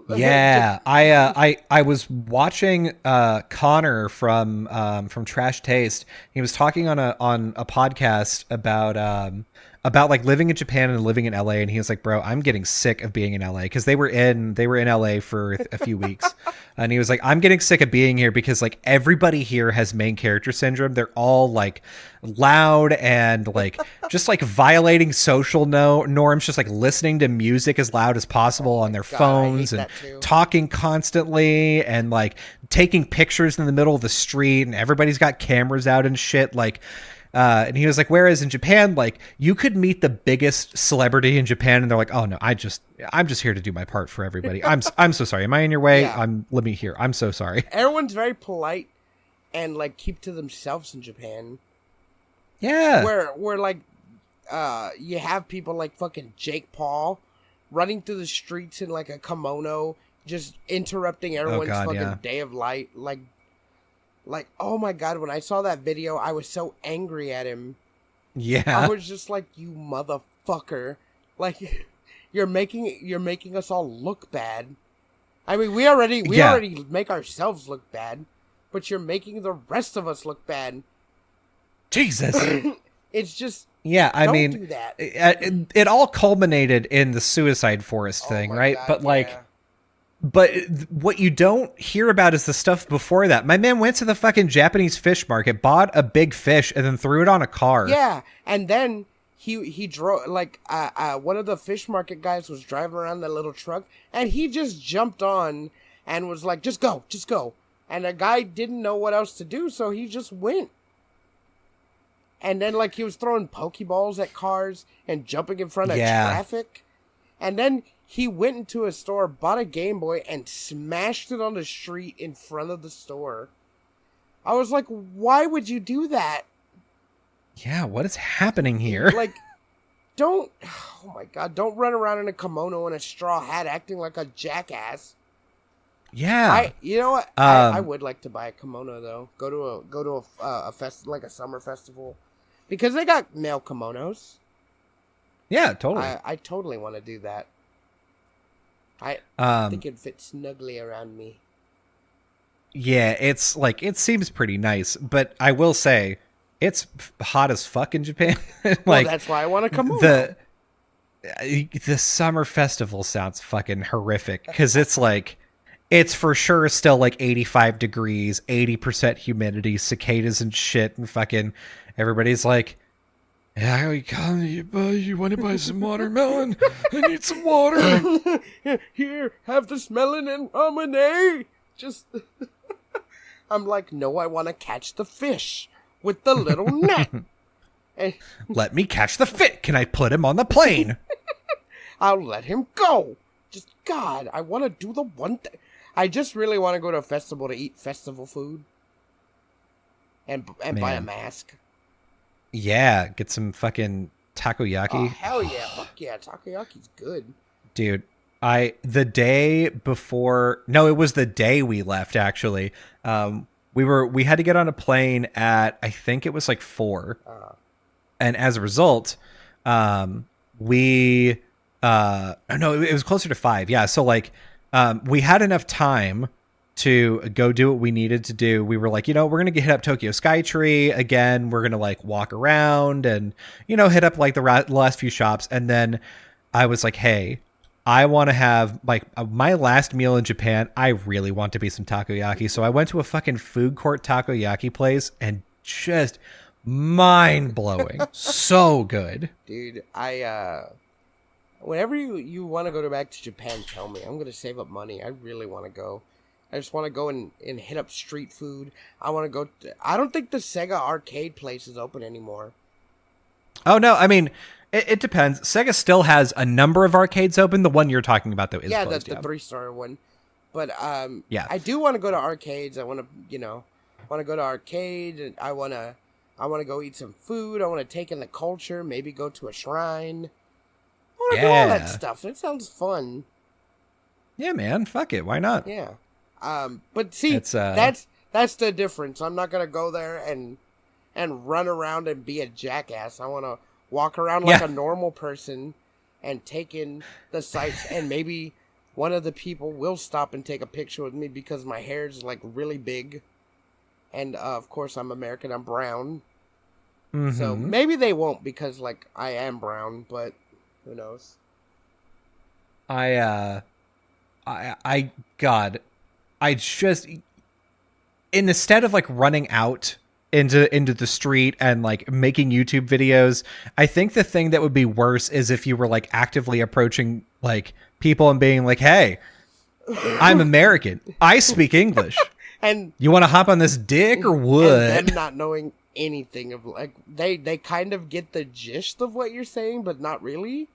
Yeah, I was watching Connor from Trash Taste. He was talking on a podcast about like living in Japan and living in LA, and he was like, "Bro, I'm getting sick of being in LA," because they were in LA for a few weeks, and he was like, "I'm getting sick of being here because like everybody here has main character syndrome. They're all like loud and like just like violating social norms, just like listening to music as loud as possible on their phones and talking constantly and like taking pictures in the middle of the street, and everybody's got cameras out and shit like." And he was like, whereas in Japan, like you could meet the biggest celebrity in Japan and they're like, oh no, I'm just here to do my part for everybody. I'm so sorry. Am I in your way? Yeah. Let me hear. I'm so sorry. Everyone's very polite and like keep to themselves in Japan. Yeah. Where like, you have people like fucking Jake Paul running through the streets in like a kimono, just interrupting everyone's day of light. Like, oh my God, when I saw that video, I was so angry at him. Yeah. I was just like, you motherfucker. Like, you're making us all look bad. I mean, we already make ourselves look bad, but you're making the rest of us look bad. Jesus. It's just, don't do that. It all culminated in the Suicide Forest thing, right? God, but like... But what you don't hear about is the stuff before that. My man went to the fucking Japanese fish market, bought a big fish, and then threw it on a car. Yeah, and then he drove, like, one of the fish market guys was driving around that little truck, and he just jumped on and was like, just go. And the guy didn't know what else to do, so he just went. And then, like, he was throwing Pokeballs at cars and jumping in front of traffic. And then he went into a store, bought a Game Boy, and smashed it on the street in front of the store. I was like, why would you do that? Yeah, what is happening here? Like, oh my God, don't run around in a kimono and a straw hat acting like a jackass. Yeah. You know what? I would like to buy a kimono, though. Go to a like a summer festival. Because they got male kimonos. Yeah, totally. I totally want to do that. I think it'd fit snugly around me. Yeah, it's like, it seems pretty nice, but I will say, it's hot as fuck in Japan. Like, well, that's why I want to come over. The summer festival sounds fucking horrific, because it's like, it's for sure still like 85 degrees, 80% humidity, cicadas and shit, and fucking everybody's like, yeah, you want to buy some watermelon? I need some water. Here, have this melon and ramen. Just, I'm like, no, I want to catch the fish with the little net. Let me catch the fish. Can I put him on the plane? I'll let him go. Just, God, I want to do the one thing. I just really want to go to a festival to eat festival food. And buy a mask. Yeah, get some fucking takoyaki. Oh, hell yeah. Fuck yeah, takoyaki's good. Dude, the day before, no, it was the day we left, actually. We had to get on a plane at, I think it was like 4. And as a result, no, it was closer to 5. Yeah, so like, we had enough time to go do what we needed to do. We were like, we're going to hit up Tokyo Skytree again. We're going to like walk around and, hit up like the last few shops. And then I was like, hey, I want to have like my last meal in Japan. I really want to be some takoyaki. So I went to a fucking food court takoyaki place and just mind blowing. So good. Dude, whenever you want to go back to Japan, tell me. I'm going to save up money. I really want to go. I just want to go and hit up street food. I want to go. I don't think the Sega arcade place is open anymore. Oh, no. I mean, it depends. Sega still has a number of arcades open. The one you're talking about, though, is closed. That's the 3-star one. But yeah. I do want to go to arcades. I want to, want to go to arcade. And I want to go eat some food. I want to take in the culture. Maybe go to a shrine. I want to do all that stuff. It sounds fun. Yeah, man. Fuck it. Why not? Yeah. But see, that's the difference. I'm not gonna go there and run around and be a jackass. I want to walk around like a normal person and take in the sights. And maybe one of the people will stop and take a picture with me because my hair is like really big, and of course I'm American. I'm brown, so maybe they won't because like I am brown. But who knows? I just, instead of like running out into the street and like making YouTube videos, I think the thing that would be worse is if you were like actively approaching like people and being like, "Hey, I'm American. I speak English. And you want to hop on this dick or what?" And them not knowing anything of like they kind of get the gist of what you're saying, but not really.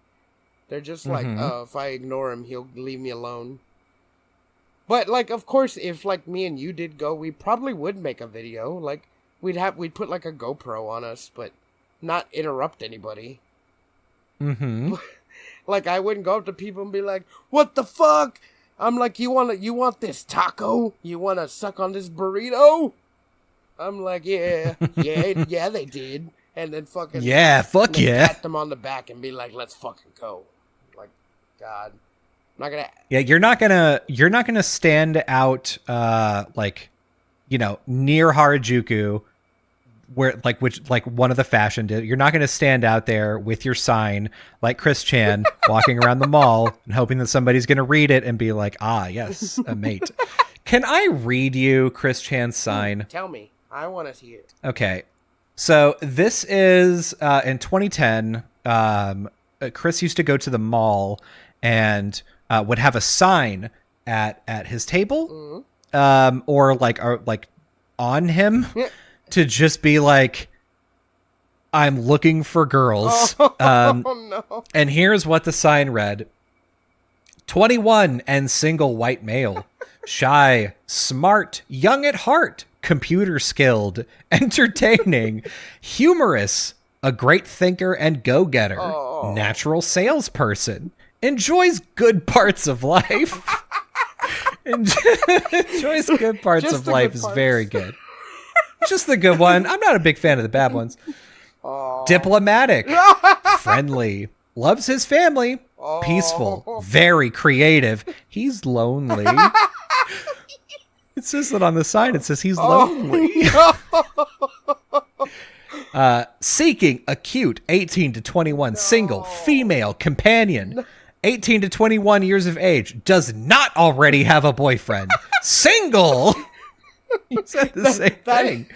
They're just like, "Oh, if I ignore him, he'll leave me alone." But, like, of course, if, like, me and you did go, we probably would make a video. Like, we'd put, like, a GoPro on us, but not interrupt anybody. Like, I wouldn't go up to people and be like, "What the fuck?" I'm like, you want this taco? You want to suck on this burrito? I'm like, yeah, they did. And then fucking... Yeah, fuck yeah. Pat them on the back and be like, "Let's fucking go." Like, God... I'm not gonna. Yeah, you're not gonna stand out like, near Harajuku, where which one of the fashion did. You're not gonna stand out there with your sign like Chris Chan walking around the mall and hoping that somebody's gonna read it and be like, "Ah, yes, a mate." Can I read you Chris Chan's sign? Tell me. I want to see it. Okay. So this is in 2010. Chris used to go to the mall and would have a sign at his table, or like on him to just be like, "I'm looking for girls." No. And here's what the sign read: 21 and single white male, shy, smart, young at heart, computer skilled, entertaining, humorous, a great thinker and go-getter, natural salesperson. Enjoys good parts of life. Enjoys good parts of life is very good. Just the good one. I'm not a big fan of the bad ones. Diplomatic. Friendly. Loves his family. Peaceful. Very creative. He's lonely. It says that on the sign. It says he's lonely. Seeking a cute 18 to 21 single female companion. 18 to 21 years of age, does not already have a boyfriend. Single. You said the same thing.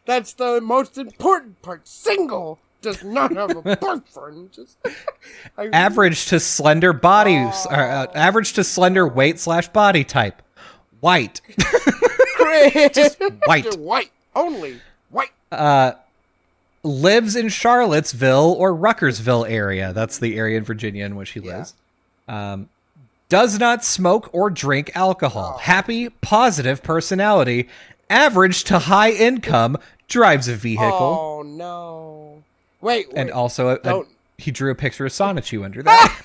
That's the most important part. Single. Does not have a boyfriend. Average to slender body. Average to slender weight / body type. White. Just white. White. Only white. Lives in Charlottesville or Ruckersville area. That's the area in Virginia in which he lives. Does not smoke or drink alcohol. Happy, positive personality. Average to high income. Drives a vehicle. Oh, no. Wait. And also, he drew a picture of Sonichu under that.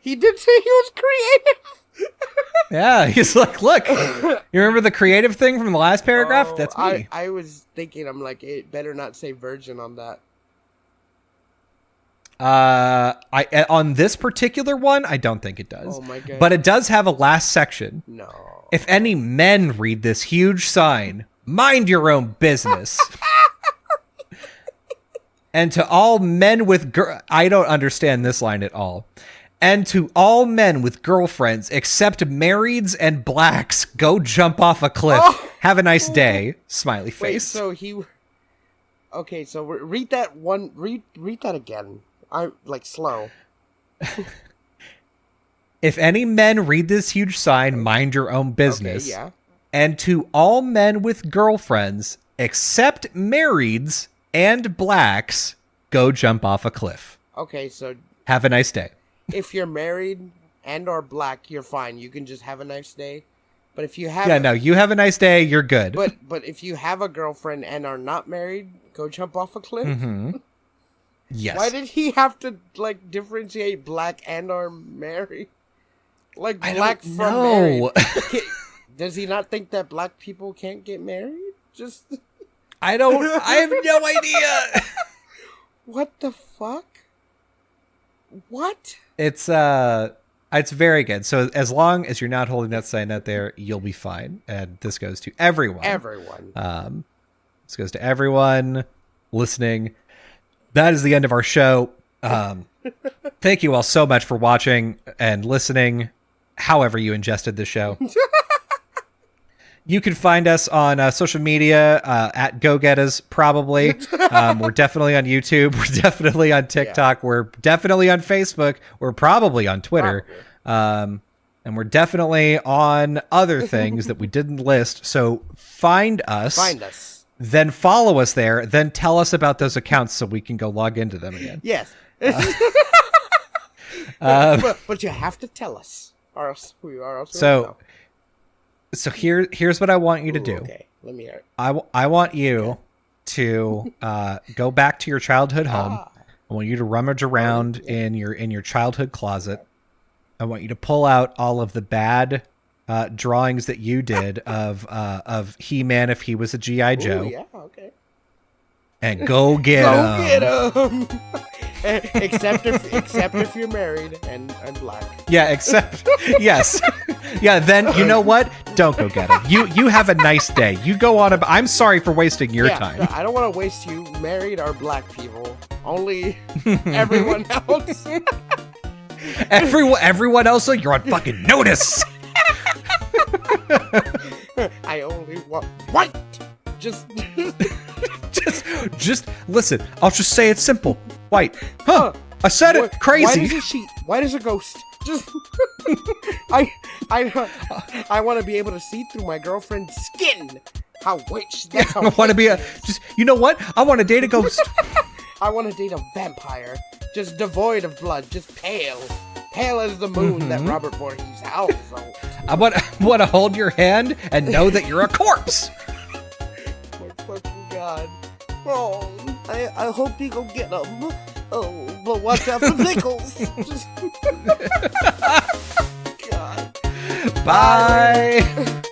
He did say he was creative. Yeah, he's like, "Look, you remember the creative thing from the last paragraph? That's me." I was thinking, I'm like, it better not say virgin on that. On this particular one, I don't think it does. Oh my God. But it does have a last section. No. If any men read this huge sign, mind your own business. And to all men with I don't understand this line at all. And to all men with girlfriends, except marrieds and blacks, go jump off a cliff. Have a nice day, smiley Wait, face. so he... Okay, so read that one... Read that again. I like, slow. If any men read this huge sign, mind your own business. Okay, yeah. And to all men with girlfriends, except marrieds and blacks, go jump off a cliff. Okay, so... Have a nice day. If you're married and or black, you're fine. You can just have a nice day. But if you have... Yeah, no, you have a nice day, you're good. But if you have a girlfriend and are not married, go jump off a cliff? Mm-hmm. Yes. Why did he have to, like, differentiate black and or married? Like, black from married. Does he not think that black people can't get married? Just... I have no idea. What the fuck? What? It's very good. So as long as you're not holding that sign out there, you'll be fine. And this goes to everyone. Everyone. This goes to everyone listening. That is the end of our show. Thank you all so much for watching and listening, however you ingested the show. You can find us on social media at Go Get Us, probably. We're definitely on YouTube. We're definitely on TikTok. Yeah. We're definitely on Facebook. We're probably on Twitter. And we're definitely on other things that we didn't list. So find us. Then follow us there. Then tell us about those accounts so we can go log into them again. Yes. But you have to tell us. Or else we are also... So here's what I want you to do. Okay, let me hear it. I want you to go back to your childhood home. I want you to rummage around in your childhood closet. I want you to pull out all of the bad drawings that you did of He-Man if he was a G.I. Joe. Yeah, okay. And go get him. Except if you're married and black. Yeah, except yes. Yeah, then you know what? Don't go get him. You have a nice day. You go on. I'm sorry for wasting your time. I don't want to waste you, married or black people. Only everyone else. Everyone else, you're on fucking notice. I only want white. Just listen. I'll just say it's simple. White. Huh. I said it. Crazy. White as a sheet. White as a ghost. Just I want to be able to see through my girlfriend's skin. How white? That's how I want to be you know what? I want to date a ghost. I want to date a vampire. Just devoid of blood. Just pale. Pale as the moon that Robert Voorhees howls out. I want to hold your hand and know that you're a corpse. My fucking God. Oh, I hope you go get them. Oh, but watch out for pickles. Just... God. Bye.